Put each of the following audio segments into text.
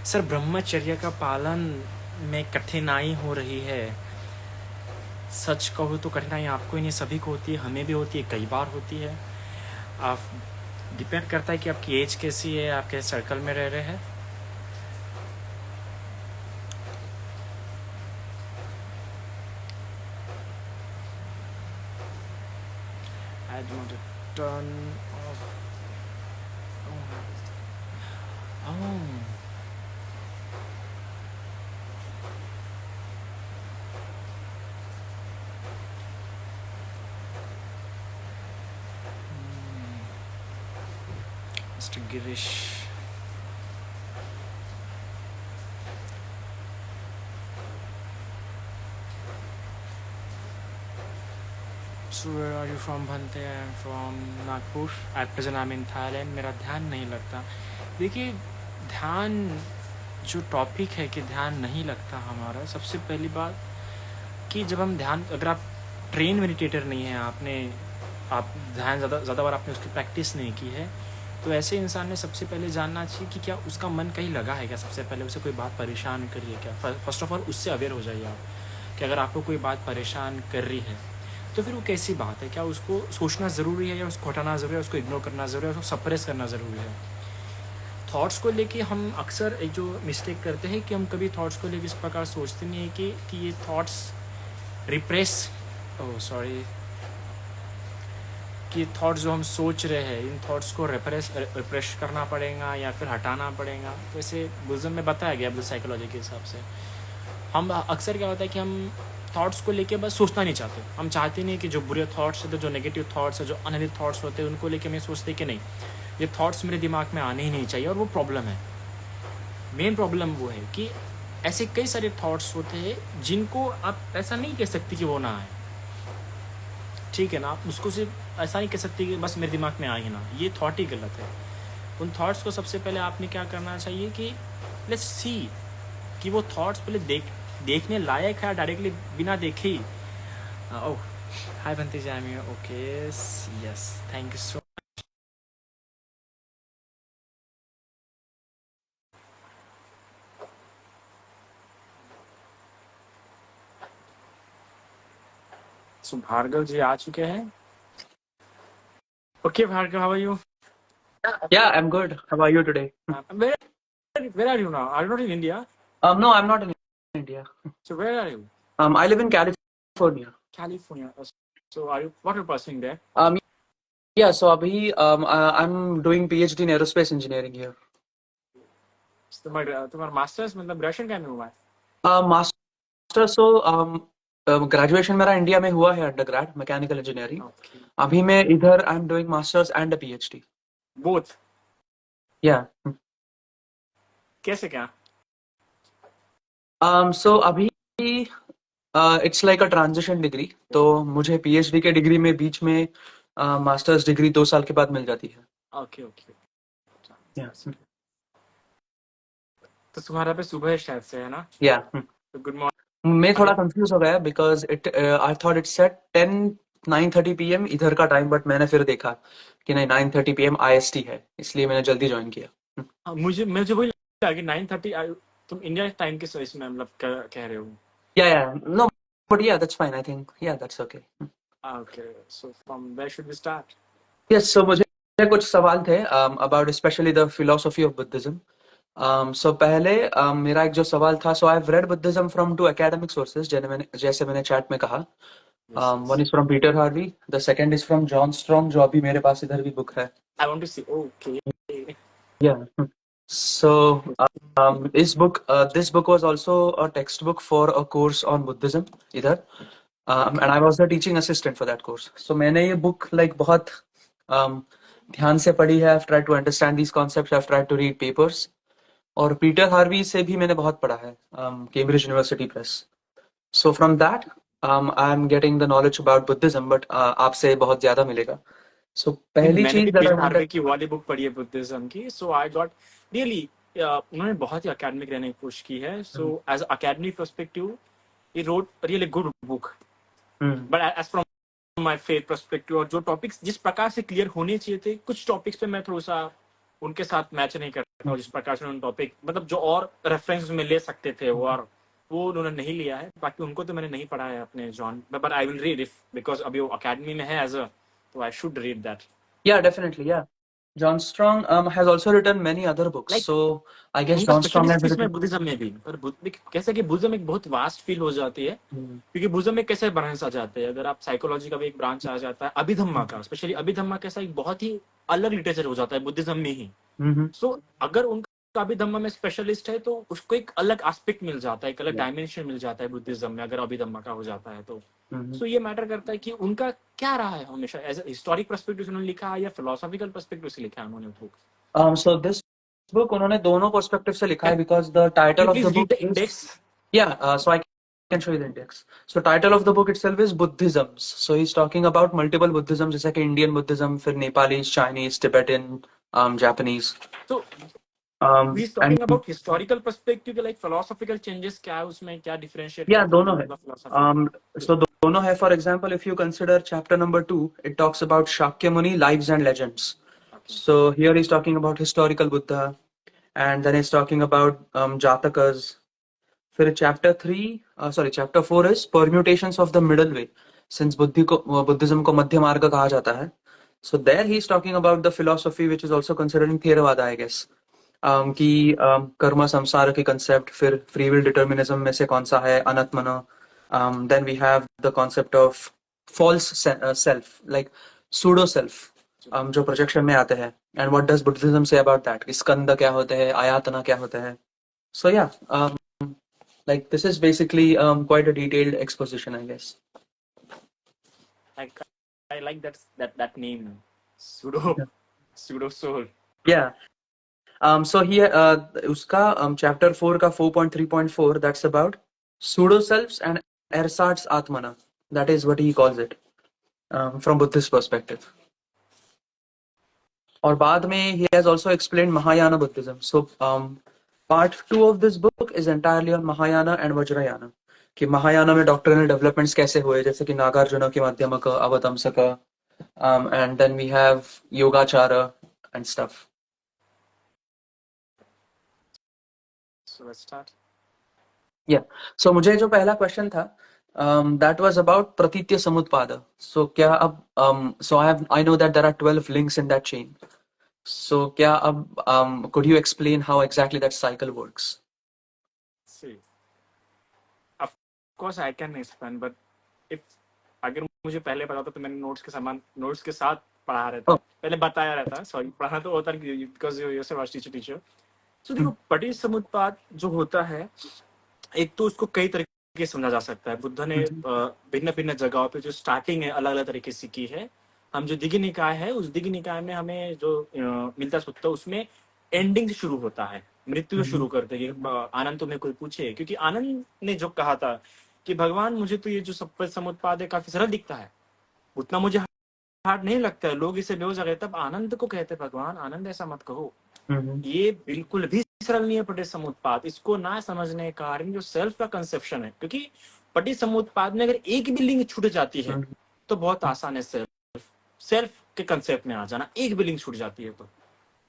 Sir ब्रह्मचर्य का पालन में कठिनाई हो रही है। सच कहूँ तो कठिनाई आपको ही नहीं सभी को होती है, हमें भी होती है, कई बार होती है। आप डिपेंड करता है कि आपकी एज कैसी है, आप कैसे सर्कल में रह रहे हैं। I do want to turn off. Oh. Mr. Girish. So where are you from, Bhante? I am from Nagpur. At present I'm in Thailand. मेरा ध्यान नहीं लगता। देखिए, ध्यान जो टॉपिक है कि ध्यान नहीं लगता हमारा, सबसे पहली बात कि जब हम ध्यान, अगर आप ट्रेन मेडिटेटर नहीं हैं, आप ध्यान ज़्यादा बार आपने उसकी प्रैक्टिस नहीं की है, तो ऐसे इंसान ने सबसे पहले जानना चाहिए कि क्या उसका मन कहीं लगा है क्या। सबसे पहले उसे कोई बात परेशान कर रही है क्या। फर्स्ट ऑफ ऑल उससे अवेयर हो जाइए आप कि अगर आपको कोई बात परेशान कर रही है तो फिर वो कैसी बात है, क्या उसको सोचना ज़रूरी है या उसको हटाना ज़रूरी है, उसको इग्नोर करना ज़रूरी है, उसको सप्रेस करना ज़रूरी है। थॉट्स को लेके हम अक्सर एक जो मिस्टेक करते हैं कि हम कभी थॉट्स को लेके इस प्रकार सोचते नहीं है कि ये थॉट्स रिप्रेस, ओह सॉरी, कि थॉट्स जो हम सोच रहे हैं इन थॉट्स को रिप्रेस करना पड़ेगा या फिर हटाना पड़ेगा। वैसे बुज़म में बताया गया साइकोलॉजी के हिसाब से। हम अक्सर क्या होता है कि हम थॉट्स को लेके बस सोचना नहीं चाहते। हम चाहते नहीं कि जो बुरे थॉट्स होते, जो नेगेटिव थॉट्स है, जो अनहेल्दी थॉट्स होते हैं, उनको लेके मैं सोचते कि नहीं, ये थॉट्स मेरे दिमाग में आने ही नहीं चाहिए। और वो प्रॉब्लम है, मेन प्रॉब्लम वो है कि ऐसे कई सारे थॉट्स होते हैं जिनको आप ऐसा नहीं कह सकते कि वो ना आए, ठीक है ना। आप उसको सिर्फ ऐसा नहीं कह सकते कि बस मेरे दिमाग में आ ही ना, ये थॉट ही गलत है। उन थॉट्स को सबसे पहले आपने क्या करना चाहिए कि लेट्स सी कि वो थॉट्स पहले देखने लायक है, डायरेक्टली बिना देखे ही। Oh hi Banti Jami, okay yes, thank you so. So Bhargav ji आ चुके हैं। Okay Bhargav, how are you? Yeah, I'm good. How are you today? Where are you now? Are you not in India? No, I'm not in India. So where are you? I live in California. California. So what are you pursuing there? Yeah, so abhi, I'm doing PhD in aerospace engineering here. तुम्हारा masters मतलब graduation क्या में हुआ है? Master, so graduation मेरा India में हुआ है, अंडरग्रेड मैकेनिकल इंजीनियरिंग। Okay. अभी मैं इधर I am doing masters and a PhD. Both. Yeah. कैसे क्या? So अभी it's like a transition degree, तो मुझे PhD के डिग्री में बीच में मास्टर्स डिग्री 2 साल के बाद मिल जाती है। Okay okay. Yeah. तो तुम्हारा पे सुबह शायद से है ना? Yeah. Good morning. मैं थोड़ा कंफ्यूज हो गया because I thought it's at 9:30 PM इधर का टाइम, बट मैंने फिर देखा कि नहीं, 9:30 PM IST है, इसलिए मैंने जल्दी ज्वाइन किया। मुझे वही लगा कि 9:30 तुम इंडिया टाइम के इसमें मतलब कह रहे हो। Yeah no, but yeah that's fine, I think yeah that's okay. Okay, so from where should we start? Yes, so मुझे कुछ सवाल थे about specially the philosophy of Buddhism. So पहले मेरा एक जो सवाल था, so I have read Buddhism from 2 academic sources, जैसे मैंने चैट में कहा। One is from Peter Harvey, the second is from John Strong, जो अभी मेरे पास इधर भी बुक है। I want to see. Okay. Yeah. So, this book was also a textbook for a course on Buddhism, इधर, and I was the teaching assistant for that course. So मैंने ये book like बहुत ध्यान से पढ़ी है. I've tried to understand these concepts. I've tried to read papers. और Peter Harvey से भी मैंने बहुत पढ़ा है, Cambridge University Press. So from that, I'm getting the knowledge about Buddhism, but आपसे बहुत ज्यादा मिलेगा. So पहली मैंने भी चीज that I Peter Harvey wanted. की वाली बुक पढ़ी है बुद्धिज्म की। सो आई गॉट रियली, उन्होंने बहुत ही अकेडमिक रहने की कोशिश की है। So as academic perspective he wrote really good book, but as from my faith perspective और जो टॉपिक्स जिस प्रकार से क्लियर होने चाहिए थे, कुछ टॉपिक्स पे मैं थोड़ा सा उनके साथ मैच नहीं करता और जिस प्रकार से उन्होंने टॉपिक मतलब जो और रेफरेंस में ले सकते थे वो उन्होंने नहीं लिया है। बाकी उनको तो मैंने नहीं पढ़ा है अपने John, but I will read if because अभी वो अकेडमी में है एज अ, तो I should read that. Yeah, definitely. Yeah. John Strong has also written many other books. Like So I guess उनका John Strong स्पेशलिस्ट has किस में written. Buddhism में भी, पर कैसे कि बुद्धिज्म एक बहुत वास्ट फील हो जाती है, Hmm. क्योंकि बुद्धिज्म में कैसे ब्रांच आ जाते हैं, अगर आप साइकोलॉजी का भी एक ब्रांच आ जाता है अभिधम्मा का, स्पेशली अभिधम्मा कैसा एक बहुत ही अलग लिटरेचर हो जाता है बुद्धिज्म में ही। Mm-hmm. सो अगर उनका अभिधम्मा में स्पेशलिस्ट है तो उसको एक अलग एस्पेक्ट मिल जाता है, एक अलग Yeah. डायमेंशन मिल जाता है बुद्धिज्म में अगर अभिधम्मा का हो जाता है तो। Mm-hmm. सो ये मैटर करता है कि उनका क्या रहा है हमेशा, एज हिस्टोरिक पर्सपेक्टिव से उन्होंने लिखा है या फिलोसॉफिकल पर्सपेक्टिव से लिखा है उन्होंने बुक। So this book उन्होंने दोनों perspective से लिखा है can because the you title of the please read book the is. Index? Yeah. So I can show you the index. So title of the book itself is Buddhisms. So he's talking about multiple Buddhisms जैसे कि Indian Buddhism, फिर Nepalese, Chinese, Tibetan, Japanese. तो Um, he is and talking about historical perspective, like philosophical changes क्या है उसमें, क्या differentiate yeah, करता है दोनों बुद्ध है. का फिलोसफी? So दोनों है. For example, if you consider chapter number 2, it talks about Shakyamuni lives and legends. Okay So here he's talking about historical Buddha, and then he's talking about Jatakas. फिर chapter 4 is permutations of the middle way, since Buddhism को मध्य मार्ग कहा जाता है. So there he's talking about the philosophy which is also considered in Theravada, I guess. कि कर्म संसार के कंसेप्ट, फिर फ्री विल डिटर्मिनिज्म में से कौन सा है, अनात्मना. Then we have the concept of false self, like pseudo self, जो प्रोजेक्शन में आते हैं. And what does Buddhism say about that, स्कंद क्या होते हैं, आयातना क्या होते हैं. सो या like this is basically quite a detailed exposition, I guess. I like that name, pseudo Yeah. Pseudo soul. Yeah. So here, uska chapter 4 ka 4.3.4, that's about pseudo selves and ersatz atmana. That is what he calls it from Buddhist perspective. और बाद में he has also explained Mahayana Buddhism. So part 2 of this book is entirely on Mahayana and Vajrayana. कि महायाना में डॉक्टरनल developments कैसे हुए, जैसे कि नागार्जुन के मध्यमक, अवतंसक, and then we have Yogacara and stuff. So let's start. Yeah. So मुझे जो पहला क्वेश्चन था, that was about प्रतीत्य समुत्पाद. So क्या अब so I know that there are 12 links in that chain. So क्या अब could you explain how exactly that cycle works? See of course I can explain, but if अगर मुझे पहले पता होता तो मैंने नोट्स के साथ पढ़ा रहता, Oh. पहले बताया रहता, सॉरी पढ़ा तो होता बिकॉज यू से टीचर। सो देखो पटी समुत्पाद जो होता है, एक तो उसको कई तरीके से समझा जा सकता है। बुद्ध ने भिन्न भिन्न जगहों पे जो स्टार्टिंग है अलग अलग तरीके से की है। हम जो दिग्ग निकाय है, उस दिग्ग निकाय में हमें जो मिलता है उसमें एंडिंग से शुरू होता है, मृत्यु से शुरू करते हैं। आनंद तुम्हें कोई पूछे, क्योंकि आनंद ने जो कहा था कि भगवान मुझे तो ये जो सब समुत्पाद है काफी सरल दिखता है, उतना मुझे हार्ड नहीं लगता है, लोग इसे बेहोश गए, तब आनंद को कहते भगवान आनंद ऐसा मत कहो, ये बिल्कुल भी सरल नहीं है पटी समुत्पाद। इसको ना समझने का कारण जो सेल्फ का कंसेप्शन है, क्योंकि पटी समुत्पाद में अगर एक भी लिंक छूट जाती है तो बहुत आसान है सेल्फ के कंसेप्ट में आ जाना, एक भी लिंक छूट जाती है तो।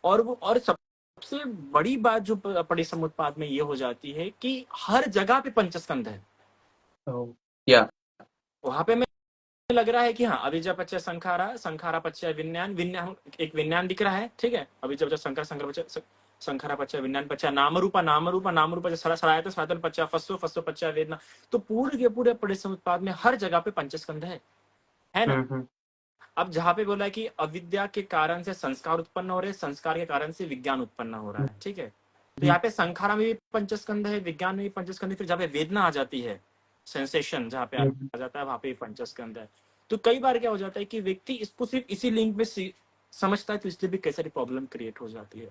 और सबसे बड़ी बात जो पटी समुत्पाद में ये हो जाती है कि हर जगह पे पंचस्कंध है। Yeah. वहां पे लग रहा है कि हाँ अविद्या पच्चय संखारा, संखारा पच्चय विज्ञान, विज्ञान एक विज्ञान दिख रहा है, ठीक है। अविद्या पच्चय संखार पच्चय संखारा पच्चय विज्ञान पच्चय नाम रूपा सरायत सनातन पच्चय फस्सो पच्चय वेदना। तो पूरे के पूरे पटी समुत्पाद में हर जगह पे पंचस्कंध है ना। अब जहाँ पे बोला है कि अविद्या के कारण से संस्कार उत्पन्न हो रहे हैं, संस्कार के कारण से विज्ञान उत्पन्न हो रहा है, ठीक है। तो यहाँ पे संखारा में भी पंचस्कंध है, विज्ञान में भी पंचस्कंध है, फिर जहाँ पे वेदना आ जाती है, सेंसेशन जहाँ पे आ जाता है, वहां पे पंचस्कंध है। तो कई बार क्या हो जाता है कि व्यक्ति इसको सिर्फ इसी लिंक में समझता है, तो इसलिए भी कई सारी प्रॉब्लम क्रिएट हो जाती है।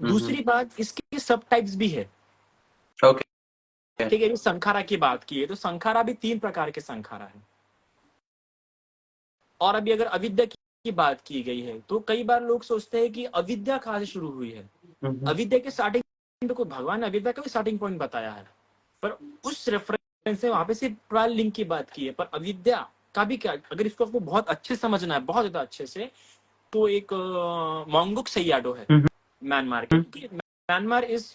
दूसरी बात, इसके सब टाइप्स भी है, Okay. ठीक है। संखारा की बात की है तो संखारा भी 3 प्रकार के संखारा है। और अभी अगर अविद्या की बात की गई है तो कई बार लोग सोचते हैं कि अविद्या कहाँ से शुरू हुई है। अविद्या के स्टार्टिंग को भगवान ने अविद्या का भी स्टार्टिंग पॉइंट बताया है, पर उस रेफरेंस से वहां पे सिर्फ 12 लिंक की बात की है। पर अविद्या का भी क्या, अगर इसको आपको बहुत अच्छे से समझना है, बहुत ज्यादा अच्छे से, तो एक मॉन्गुक सैयाडो है, म्यांमार के, क्योंकि म्यांमार इज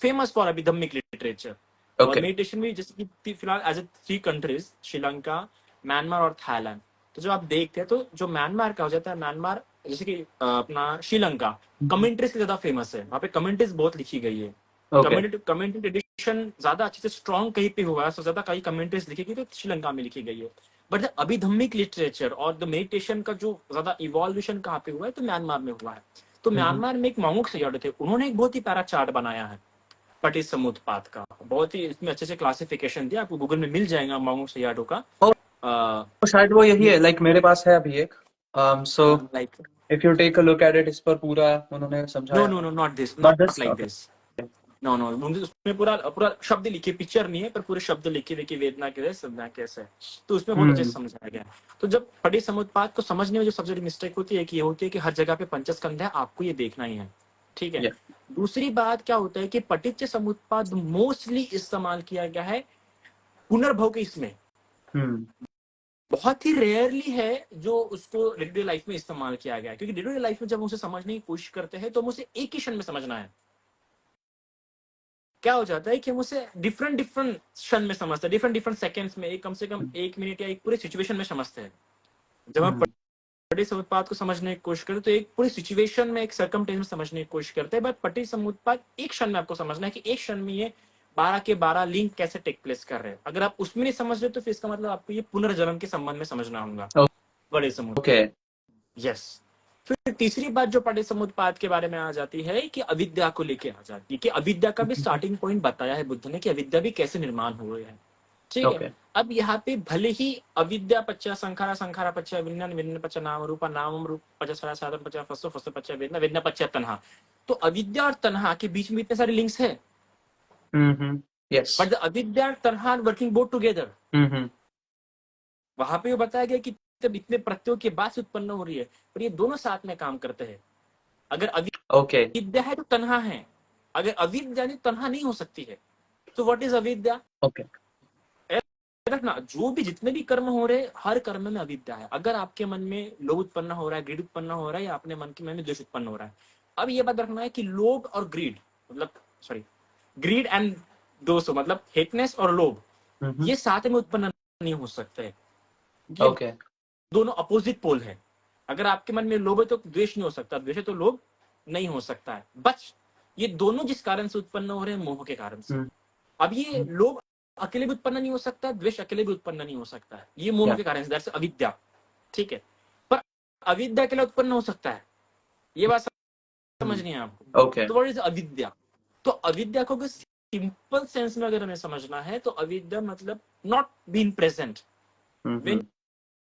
फेमस फॉर अभिधम्मिक लिटरेचर। और Okay. मेडिटेशन भी जैसे कि फिलहाल as a 3 countries, Sri Lanka, Myanmar और थाईलैंड। तो जब आप देखते हैं तो जो म्यांमार का हो जाता है, म्यांमार जैसे कि अपना श्रीलंका कमेंट्रीज से ज्यादा फेमस है, वहाँ पे कमेंट्रीज बहुत लिखी गई है। Okay. कमेंट्री एडिशन ज्यादा अच्छे से स्ट्रॉन्ग कहीं पे हुआ है, सबसे ज्यादा कहीं कमेंट्रीज लिखी गई तो श्रीलंका में लिखी गई है। बट अभिधम्मिक लिटरेचर और द मेडिटेशन का जो ज्यादा इवॉल्यूशन कहाँ पे हुआ है, तो म्यांमार में हुआ है। तो म्यांमार में एक मांगुक सयाटो थे, उन्होंने एक बहुत ही प्यारा चार्ट बनाया है पटी समुत्पात का, बहुत ही इसमें अच्छे से क्लासिफिकेशन दिया, आपको गूगल में मिल जाएगा मांगुक सयाटो का। तो शायद वो यही है, लाइक मेरे पास है अभी एक, so like if you take a look at it, इस पर पूरा उन्होंने नो समझाया नो है। No not this, Not not this? Like Okay. This. No उसमें पूरा पूरा शब्द लिखे, पिक्चर नहीं है पर पूरे शब्द लिखे हुए कि वेदना कैसे संज्ञा कैसे है, तो उसमें बहुत अच्छे से समझाया गया है। तो जब पटी समुत्पात को समझने में जो सबसे बड़ी मिस्टेक होती है कि ये होती है कि हर जगह पे पंचस्कंध है, आपको ये देखना ही है, ठीक है। Yeah. दूसरी बात क्या होता है कि पटिच्च समुत्पाद मोस्टली इस्तेमाल किया गया है पुनर्भव के इसमें, Hmm. बहुत ही रेयरली है जो उसको डे टू डे लाइफ में इस्तेमाल किया गया है, क्योंकि डे टू डे लाइफ में जब हम उसे समझने की कोशिश करते हैं तो हम उसे एक ही क्षण में समझना है। क्या हो जाता है कि हम उसे डिफरेंट डिफरेंट क्षण में समझते हैं, डिफरेंट डिफरेंट सेकंड्स में, एक कम से कम 1 मिनट या एक पूरे सिचुएशन में समझते हैं। जब हम पटी समुत्पाद को समझने की कोशिश करते हैं तो एक पूरी सिचुएशन में, एक सर्कमटेंस में समझने की कोशिश करते हैं, बट पटी समुत्पाद एक क्षण में आपको समझना है कि एक क्षण में ये 12 के 12 लिंक कैसे टेक प्लेस कर रहे हैं। अगर आप उसमें नहीं समझ रहे तो फिर इसका मतलब आपको ये पुनर्जन्म के संबंध में समझना होगा बड़े समुत्पाद। Okay. यस। फिर तीसरी बात जो पटी समुत्पाद के बारे में आ जाती है कि अविद्या को लेके आ जाती है, कि अविद्या का भी स्टार्टिंग पॉइंट बताया है बुद्ध ने कि अविद्या भी कैसे निर्माण हुए है, ठीक है। Okay. अब यहाँ पे भले ही अविद्या पच्चा संखारा, संखारा पच्चा विज्ञान, विज्ञान पच्चा नाम रूपा, नाम रूप पच्चा सारा साधन पच्चा फसो, फसो पच्चा वेदना, वेदना पच्चा तन्हा। तो अविद्या और तन्हा के बीच में इतने सारे लिंक्स है, Yes. बट द अविद्या और तन्हा वर्किंग बोथ टुगेदर। वहां पे बताया गया कि जब इतने प्रत्ययों के बाद से उत्पन्न हो रही है, पर ये दोनों साथ में काम करते हैं। अगर Okay. अविद्या है तो तन्हा है, अगर अविद्या नहीं तन्हा नहीं हो सकती है। तो व्हाट इज अविद्या? Okay. रखना, जो भी जितने भी कर्म हो रहे हर कर्म में अविद्या है। अगर आपके मन में लोभ उत्पन्न हो रहा है, ग्रीड उत्पन्न हो रहा है, या अपने मन के मन में द्वेष उत्पन्न हो रहा है, अब ये बात रखना है कि लोभ और ग्रीड मतलब सॉरी ग्रीड एंड दोषो मतलब हेटनेस और लोभ, ये साथ में उत्पन्न नहीं हो सकते, ये Okay. दोनों अपोजिट पोल है। अगर आपके मन में लोभ है तो द्वेष नहीं हो सकता, द्वेष है तो लोभ नहीं हो सकता है। बस ये दोनों जिस कारण से उत्पन्न हो रहे हैं, मोह के कारण से। अब ये लोभ अकेले भी उत्पन्न नहीं हो सकता, द्वेष अकेले भी उत्पन्न नहीं हो सकता है, ये मोह के कारण से, दैट्स अविद्या, ठीक है। पर अविद्या अकेले उत्पन्न हो सकता है, ये बात समझनी है आपको। Okay. तो व्हाट इज अविद्या? तो अविद्या को सिंपल सेंस में अगर हमें समझना है तो अविद्या मतलब not being present. When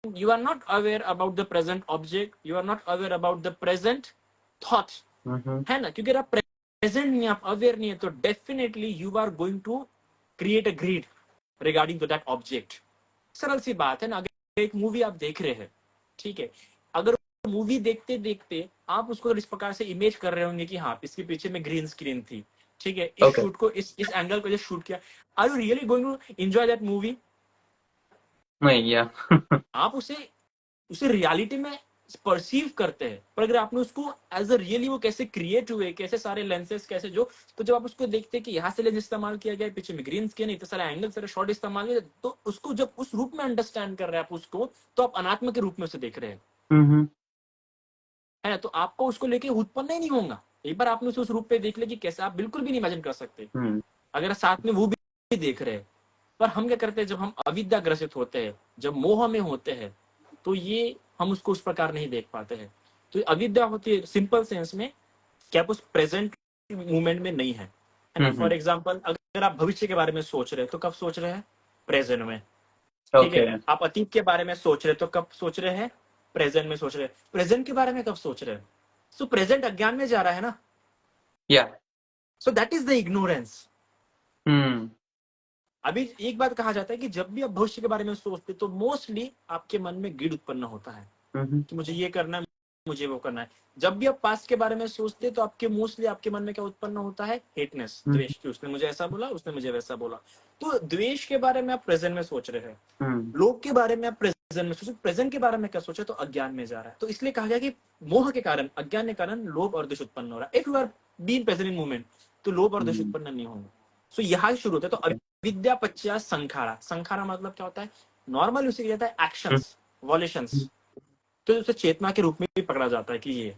you are not aware about the present object, you are not aware about the present thought, है ना। क्योंकि आप प्रेजेंट नहीं, आप अवेयर नहीं है, तो definitely you are going to create a greed regarding to that object. सरल सी बात है ना, अगर एक मूवी आप देख रहे हैं, ठीक है, अगर मूवी देखते देखते आप उसको इस प्रकार से इमेज कर रहे होंगे कि हाँ इसके पीछे में ग्रीन स्क्रीन थी, ठीक है, इस शूट को इस एंगल को जो शूट किया, are you really going to enjoy that movie? नहीं, या आप उसे रियलिटी में परसीव करते हैं, पर अगर आपने उसको एज अ रियली वो कैसे क्रिएट हुए, कैसे सारे लेंसेस कैसे जो, तो जब आप उसको देखते हैं कि यहाँ से लेंस इस्तेमाल किया गया, पीछे में ग्रीन स्क्रीन, इतने सारे एंगल, सारे शॉट इस्तेमाल किया, तो उसको जब उस रूप में अंडरस्टैंड कर रहे हैं आप उसको, तो आप अनात्मा के रूप में उसे देख रहे हैं, है ना। तो आपको उसको लेके उत्पन्न ही नहीं होगा। एक बार आपने उसे उस रूप पे देख लिया कि कैसे, आप बिल्कुल भी नहीं इमेजिन कर सकते अगर साथ में वो भी देख रहे हैं। पर हम क्या करते हैं, जब हम अविद्या ग्रसित होते हैं, जब मोह में होते हैं, तो ये हम उसको उस प्रकार नहीं देख पाते हैं। तो अविद्या होती है सिंपल सेंस में कि आप उस प्रेजेंट मोमेंट में नहीं है ना। फॉर एग्जाम्पल, अगर आप भविष्य के बारे में सोच रहे हैं तो कब सोच रहे हैं? प्रेजेंट में, ठीक है। आप अतीत के बारे में सोच रहे हैं तो कब सोच रहे हैं? प्रेजेंट में सोच रहे हैं। प्रेजेंट के बारे में कब सोच रहे हैं? सो प्रेजेंट अज्ञान में जा रहा है ना, या सो दैट इज द इग्नोरेंस। अभी एक बात कहा जाता है कि जब भी आप भविष्य के बारे में सोचते तो मोस्टली आपके मन में गिड उत्पन्न होता है कि मुझे ये करना है, मुझे वो करना है। जब भी आप पास्ट के बारे में सोचते हैं तो आपके मोस्टली आपके मन में क्या उत्पन्न होता है? हेटनेस, द्वेष, कि उसने मुझे ऐसा बोला, उसने मुझे वैसा बोला। तो द्वेष के बारे में आप प्रेजेंट में सोच रहे हैं, लोग के बारे में आप प्रेजेंट में सोचे, प्रेजेंट के बारे में क्या सोचा? तो अज्ञान में जा रहा है। तो इसलिए कहा गया कि मोह के कारण, अज्ञान के कारण लोभ और द्वेष उत्पन्न हो रहा है। If you are being present in moment तो लोभ और द्वेष उत्पन्न नहीं होंगे। सो यहाँ शुरू होता है। तो अविद्या पश्चात संखारा। संखारा मतलब क्या होता है? नॉर्मल उसे कहता है एक्शंस, वॉलेशंस। तो उसे चेतना के रूप में भी पकड़ा जाता है कि ये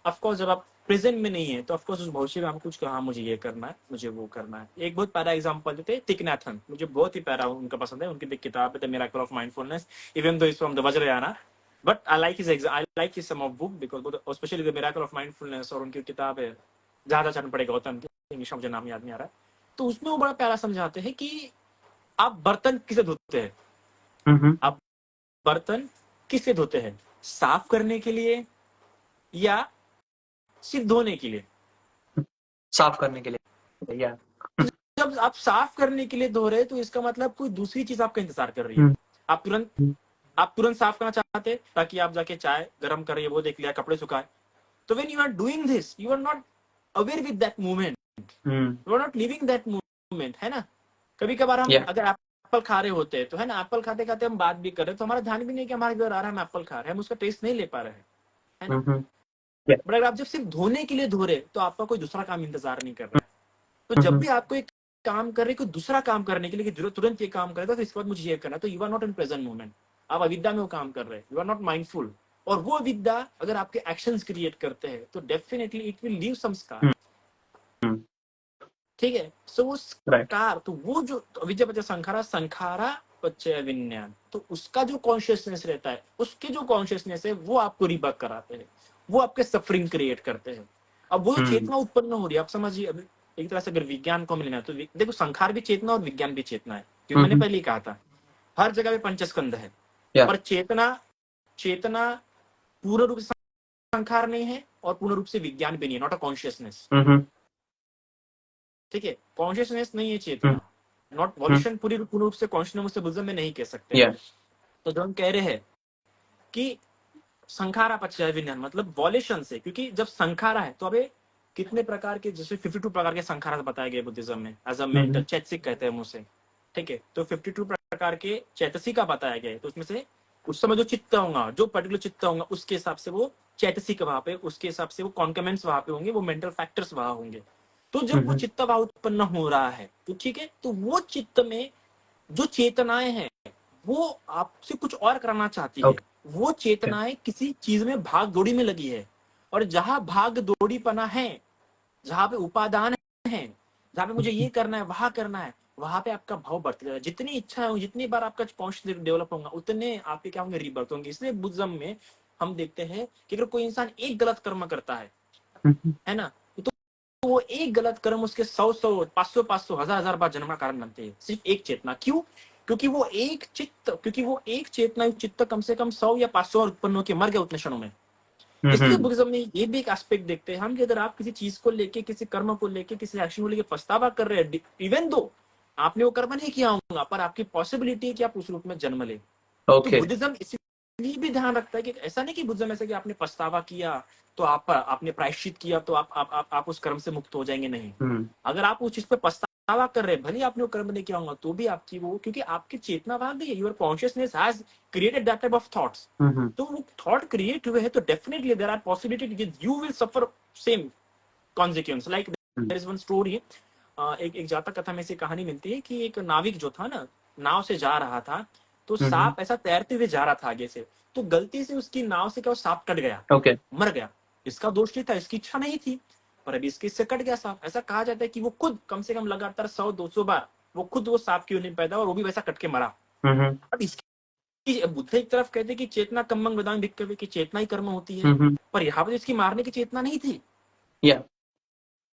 ऑफकोर्स जब आप प्रेजेंट में नहीं है तो ऑफकोर्स उस भविष्य में आपको कुछ कहा, मुझे ये करना है, मुझे वो करना है। एक बहुत प्यारा एग्जांपल देते हैं थिक नैथ हन, मुझे बहुत ही प्यारा उनका पसंद है। उनकी किताब है the miracle of mindfulness, even though is from the Vajrayana, but I like his some of book because specially the miracle of mindfulness. और उनकी किताब है ज्यादा चढ़ पड़ेगा गौतम की, इंग्लिश में मुझे नाम याद नहीं आ रहा है। तो उसमें वो बड़ा प्यारा समझाते हैं कि आप बर्तन किसे धोते हैं? आप बर्तन किससे धोते हैं? साफ करने के लिए या सिर्फ धोने के लिए? साफ करने के लिए। या जब आप साफ करने के लिए धो रहे हैं तो इसका मतलब कोई दूसरी चीज आपका इंतजार कर रही है। आप तुरंत साफ करना चाहते ताकि आप जाके चाय गर्म कर रही है वो देख लिया, कपड़े सुखाए। तो when you are doing this you are not aware with that moment, you are not living that moment, है ना। कभी कभार हम अगर एप्पल खा रहे होते हैं तो है ना, एप्पल खाते खाते हम बात भी कर रहे हैं तो हमारा ध्यान भी नहीं कि हमारे घर आ रहा है, हम एप्पल खा रहे हैं, हम उसका टेस्ट नहीं ले पा रहे हैं, है ना। बट अगर आप जब सिर्फ धोने के लिए धो रहे तो आपका कोई दूसरा काम इंतजार नहीं कर रहा है। तो जब भी आपको एक काम कर रहे, कोई दूसरा काम करने के लिए कि तुरंत ये काम करे तो इसके बाद मुझे ये करना, तो you are not in present moment, आप अविद्या में वो काम कर रहे हैं, यू आर नॉट माइंडफुल। और वो अविद्या अगर आपके एक्शंस क्रिएट करते हैं तो definitely it will leave some scar, ठीक है। सो वो स्कार, तो वो जो अविद्या पश्चात संखारा, संखारा पश्चात विज्ञान, तो उसका जो कॉन्शियसनेस रहता है, उसके जो कॉन्शियसनेस है वो आपको रिबर्थ कराते हैं, वो आपके सफरिंग क्रिएट करते हैं। अब वो चेतना उत्पन्न हो रही है, आप समझिए। एक तरह से अगर विज्ञान को मिलना है तो देखो, संखार भी चेतना और विज्ञान भी चेतना है, क्योंकि मैंने पहले ही कहा था हर जगह पे पंचस्कंद है। पर चेतना पूर्ण रूप से संखार नहीं है और पूर्ण रूप से विज्ञान भी नहीं है, नॉट अ कॉन्शियसनेस, ठीक है। कॉन्शियसनेस नहीं है चेतना, नॉट वॉल्यूशन, पूर्ण रूप से कॉन्शियसनेस से बुद्धिज्म में नहीं कह सकते। तो जो हम कह रहे हैं कि संखारा पश्चात विज्ञान मतलब वॉल्यूशन से, क्योंकि जब संखारा है तो अबे कितने प्रकार के, जैसे 52 प्रकार के संखारा बताए गए बुद्धिज्म में, एज अ मेंटल चैतसिक कहते हैं मुझसे, ठीक है। तो 52 प्रकार के चैतसिक का बताया गया है। तो उसमें से उस समय जो चित्त होगा, जो पर्टिकुलर चित्त होगा, उसके हिसाब से वो चैतसिक वहां पे, उसके हिसाब से वो कॉन्कमेंट्स वहां पे होंगे, वो मेंटल फैक्टर्स वहां होंगे। तो जब वो चित्त भाव उत्पन्न हो रहा है तो ठीक है, तो वो चित्त में जो चेतनाएं हैं वो आपसे कुछ और कराना चाहती है। वो चेतनाएं किसी चीज में भाग दौड़ी में लगी है, और जहां भाग दौड़ीपना है, जहां पे उपादान है, जहां पे मुझे ये करना है, वहां करना है, वहां पे आपका भाव बढ़ते जाएगा। जितनी इच्छा हो, जितनी बार आपका कॉन्शियस डेवलप होगा, उतने आपके क्या होंगे, रीबर्थ होंगे। इसलिए बुद्धिज्म में हम देखते हैं कि अगर कोई इंसान एक गलत कर्म करता है ना, तो वो एक गलत कर्म उसके 100 500 1000 बार जन्म का कारण बनते हैं, सिर्फ एक चेतना। क्यों? क्योंकि वो एक चेतना चित्त कम से कम 100 या 500 उत्पन्न होकर मर गया उतने क्षणों में। इसलिए बुद्धिज्म में ये भी एक एस्पेक्ट देखते हैं हम कि अगर आप किसी चीज को लेके, किसी कर्म को लेके, किसी एक्शन को लेके पछतावा कर रहे हैं, इवन दो आपने वो कर्म नहीं किया होगा, पर आपकी पॉसिबिलिटी है कि आप उस रूप में जन्म ले। तो बुद्धिज्म इसलिए भी ध्यान रखता है कि ऐसा नहीं कि बुद्धिज्म ऐसा कि आपने पछतावा किया तो आपने प्रायश्चित किया तो आप उस कर्म से मुक्त हो जाएंगे, नहीं। अगर आप उस चीज पे पछतावा कर रहे हैं, भले आपने वो कर्म नहीं किया होगा, तो भी आपकी वो, क्योंकि आपकी चेतना भाग गई है, your consciousness has created that type of thoughts. तो वो थॉट क्रिएट हुए हैं तो definitely there are possibility you will suffer same consequence. Like there is one story, एक जातक कथा में से कहानी मिलती है कि एक नाविक जो था ना, नाव से जा रहा था, तो सांप ऐसा तैरते हुए जा रहा था आगे से, तो गलती से उसकी नाव से क्या सांप कट गया, मर गया। इसका दोष नहीं था, इसकी इच्छा नहीं थी, पर अभी इसके इससे कट गया सांप। ऐसा कहा जाता है कि वो खुद कम से कम लगातार 100-200 बार वो सांप क्यों नहीं पैदा, और वो भी वैसा कट के मरा। अब इसकी बुद्ध एक तरफ कहते कि चेतना कम्मंग वेदांग भिक्खवे, की चेतना ही कर्म होती है, पर यहाँ पर इसकी मारने की चेतना नहीं थी।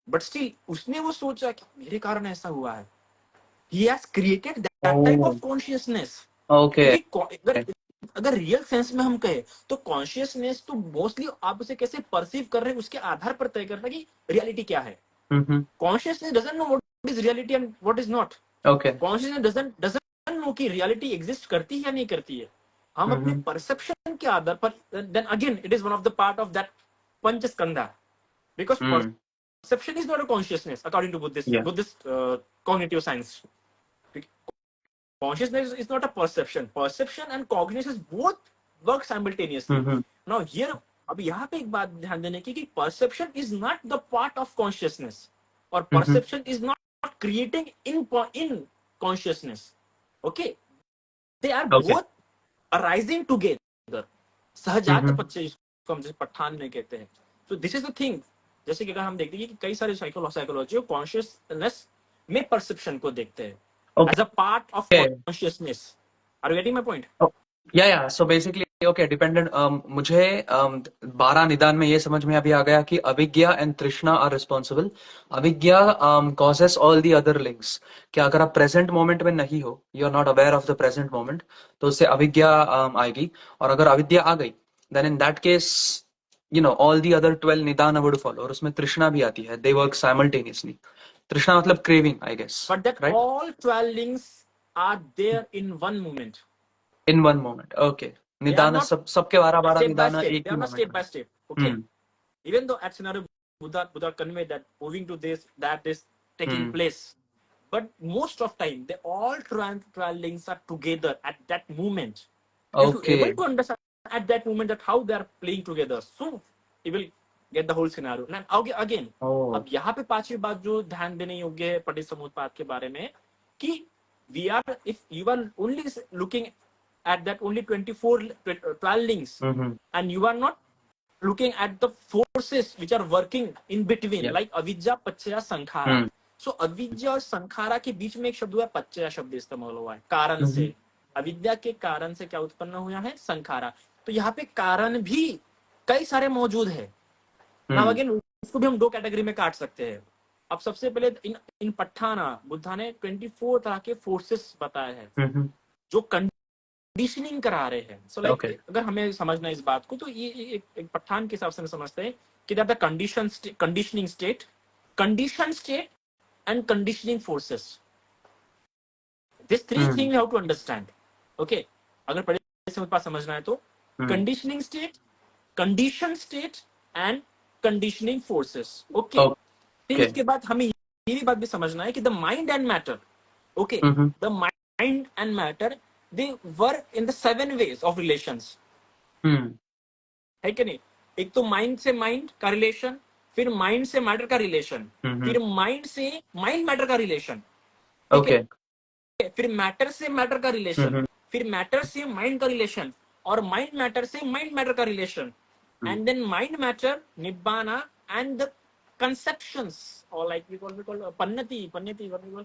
बट स्टिल उसने वो सोचा कि मेरे कारण ऐसा हुआ है। He has created that type of consciousness. अगर रियल सेंस में हम कहें तो कॉन्शियसनेस तो मोस्टली आप उसे कैसे परसीव कर रहे हैं उसके आधार पर तय करता है कि रियलिटी क्या है। Consciousness doesn't know what is reality and what is not. Consciousness doesn't know कि रियलिटी एग्जिस्ट करती है या नहीं करती है। हम अपने परसेप्शन के आधार पर, then again it is one of the part of that पंचस्कंधा, because perception is not a consciousness according to Buddhist cognitive science. Consciousness is not a perception. Perception and cognition both work simultaneously. Now here, अब यहाँ पे एक बात ध्यान देने की कि perception is not the part of consciousness, और perception is not creating in consciousness. Okay, they are both arising together. सहजात पच्चय जिसको हम जैसे पठान में कहते हैं. So this is the thing. जैसे कि अगर हम देखते हैं कि कई सारे साइकोलॉजी कॉन्शियसनेस में परसेप्शन को देखते हैं as a part of consciousness. Are you getting my point? या सो बेसिकली ओके डिपेंडेंट. मुझे 12 निदान में ये समझ में अभी आ गया कि अविज्ञा एंड तृष्णा आर रिस्पॉन्सिबल. अविज्ञा causes all the other links. कि अगर आप प्रेजेंट मोमेंट में नहीं हो, you are not aware of the present moment, तो उससे अविज्ञा आएगी. और अगर अविद्या आ गई, then in that case all the other 12 nidana would follow. और उसमें तृष्णा भी आती है. They work simultaneously. तृष्णा मतलब craving, I guess. But that right? All 12 links are there in one moment. In one moment. Okay. निदान सबके 12 निदान एक ही moment. Step by step. Okay. Even though at scenario Buddha conveyed that moving to this, that is taking place. But most of time, they all 12 links are together at that moment. If you're able to understand at that moment that how they are playing together, so you will get the whole scenario. And again, अब यहाँ पे पांचवी बात जो ध्यान देने योग्य है पटिसमुत्पाद के बारे में, कि we are, if you are only looking at that only 12 links, and you are not looking at the forces which are working in between, like avidya, पच्चया, संखारा. So अविद्या और संखारा के बीच में एक शब्द हुआ है, पच्चया शब्द इस्तेमाल हुआ है. कारण से, अविद्या के कारण से क्या उत्पन्न हुआ है? संखारा. तो यहाँ पे कारण भी कई सारे मौजूद है. नाउ अगेन उसको भी हम दो कैटेगरी में काट सकते हैं. अब सबसे पहले इन पठाना बुद्धा ने 24 तरह के फोर्सेस बताए हैं जो कंडीशनिंग करा रहे हैं. सो लाइक अगर हमें समझना इस बात को, तो ये एक पठान के हिसाब से हम समझते हैं कि that the conditioning state, condition state and conditioning forces. This three thing you have to understand. Okay, अगर पढ़े समझना है तो conditioning state, condition state and conditioning forces. Okay, फिर इसके बाद हमें ये भी बात भी समझना है कि the mind and matter, okay, the mind and matter they work in the 7 ways of relations. है कि नहीं? एक तो माइंड से माइंड का रिलेशन, फिर माइंड से मैटर का रिलेशन, फिर माइंड से माइंड मैटर का रिलेशन, ओके, फिर मैटर से मैटर का रिलेशन, फिर मैटर से माइंड का रिलेशन, और माइंड मैटर से माइंड मैटर का relation, and then mind matter, निब्बाना, and the conceptions, or like we call pannati, what we call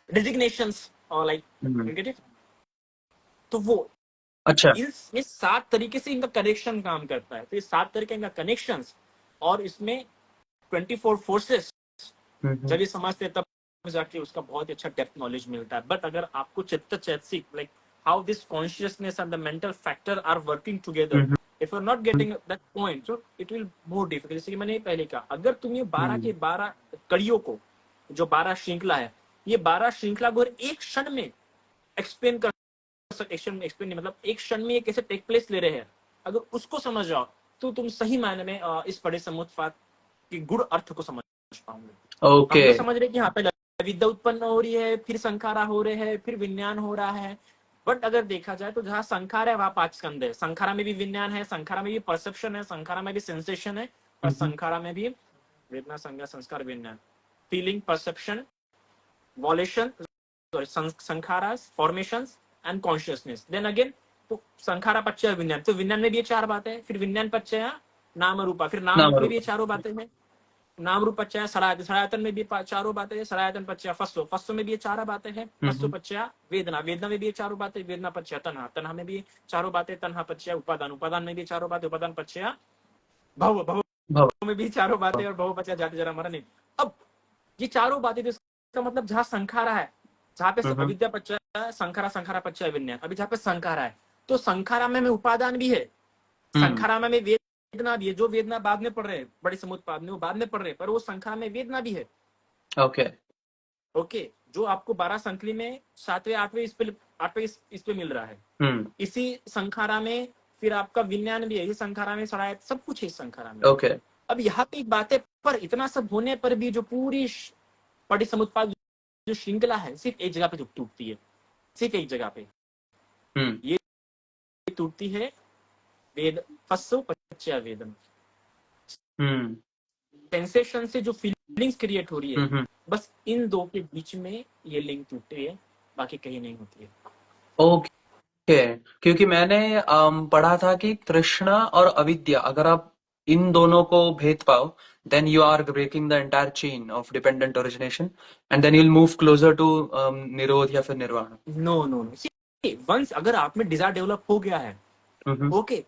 designations, or like you get it. तो वो अच्छा इस 7 तरीके से इनका कनेक्शन काम करता है. तो ये 7 तरीके इनका कनेक्शंस, और इसमें 24 फोर्सेस जब ये समझते हैं तब जाके उसका बहुत अच्छा डेप्थ नॉलेज मिलता है. बट अगर आपको चित्त चैतसिक, like how this consciousness and the mental factor are working together, if you're not getting that point, so it will more difficult. जैसे कि मैंने पहले कहा, अगर तुम ये 12 के 12 कड़ियों को, जो 12 श्रृंखला है, ये 12 श्रृंखला को एक क्षण में एक्सप्लेन कर सकते, एक्सप्लेन मतलब एक क्षण में ये कैसे टेक प्लेस ले रहे हैं, अगर उसको समझ जाओ तो तुम सही मायने में इस पटिसमुत्पाद के गुण अर्थ को समझ पाओगे. ओके, हम समझ रहे कि यहाँ पे विद्या उत्पन्न हो रही है, फिर संखारा हो रहे हैं, फिर विज्ञान हो रहा है. बट अगर देखा जाए तो जहां संखार है वहां 5 स्कंद है. संखारा में भी विज्ञान है, संखारा में भी परसेप्शन है, संखारा में भी सेंसेशन है, और संखारा में भी वेदना, संज्ञा, संस्कार, विज्ञान, फीलिंग, परसेप्शन, वॉलेशन, संखारा, formations and consciousness. Then again तो संखारा पच्चय विज्ञान, तो विज्ञान में भी ये 4 बातें हैं. फिर विज्ञान पच्चय नाम रूपा, फिर नाम रूप में भी ये 4 बातें हैं. नाम रूप पच्चय सरायतन, सरायतन में भी 4 बातें हैं. सरायतन पच्चय फस्सो, फस्सो में भी ये 4 बातें हैं. फस्सो पच्चय वेदना, वेदना में भी ये 4 बातें. वेदना पच्चय तन्हा, तन्हा में भी 4 बातें. तन्हा पच्चय उपादान, उपादान में भी 4 बातें. उपादान पच्चय भव, भव में भी 4 बातें, और भव पच्चय जाति जरा मरण. अब ये 4 बातें, तो इसका मतलब जहाँ संखारा है, जहाँ पे अविद्या पच्चय संखारा, संखारा पच्चय विज्ञान, अभी जहाँ पे संखारा है, तो संखारा में उपादान भी है, संखारा में वेदना भी है. जो वेदना बाद में पढ़ रहे हैं बड़े समुत्पाद में, वो बाद में पढ़ रहे हैं, पर वो संखारा में वेदना भी है. ओके, जो आपको 12 संकली में 7वें 8वें इस पे मिल रहा है, इसी संखारा में फिर आपका विज्ञान भी है, इसी संखारा में सड़ायत सब कुछ है इस संखारा में। ओके अब यहाँ पे एक बात है, पर इतना सब होने पर भी जो पूरी पटिसमुत्पाद जो श्रृंखला है सिर्फ एक जगह पे टूटती है, सिर्फ एक जगह पे ये टूटती है, वेद फस्सो पच्चय वेदम। सेंसेशन से जो फीलिंग्स क्रिएट हो रही है, बस इन दो के बीच में ये लिंक टूटती है, बाकी कहीं नहीं होती है। ओके क्योंकि मैंने पढ़ा था कि तृष्णा और अविद्या, अगर आप इन दोनों को भेद पाओ, then you are breaking the entire chain of dependent origination and then you'll move closer to निरोध या फिर निर्वाण। नो नो नो, वंस अगर आप में डिजायर डेवलप हो गया है, ओके,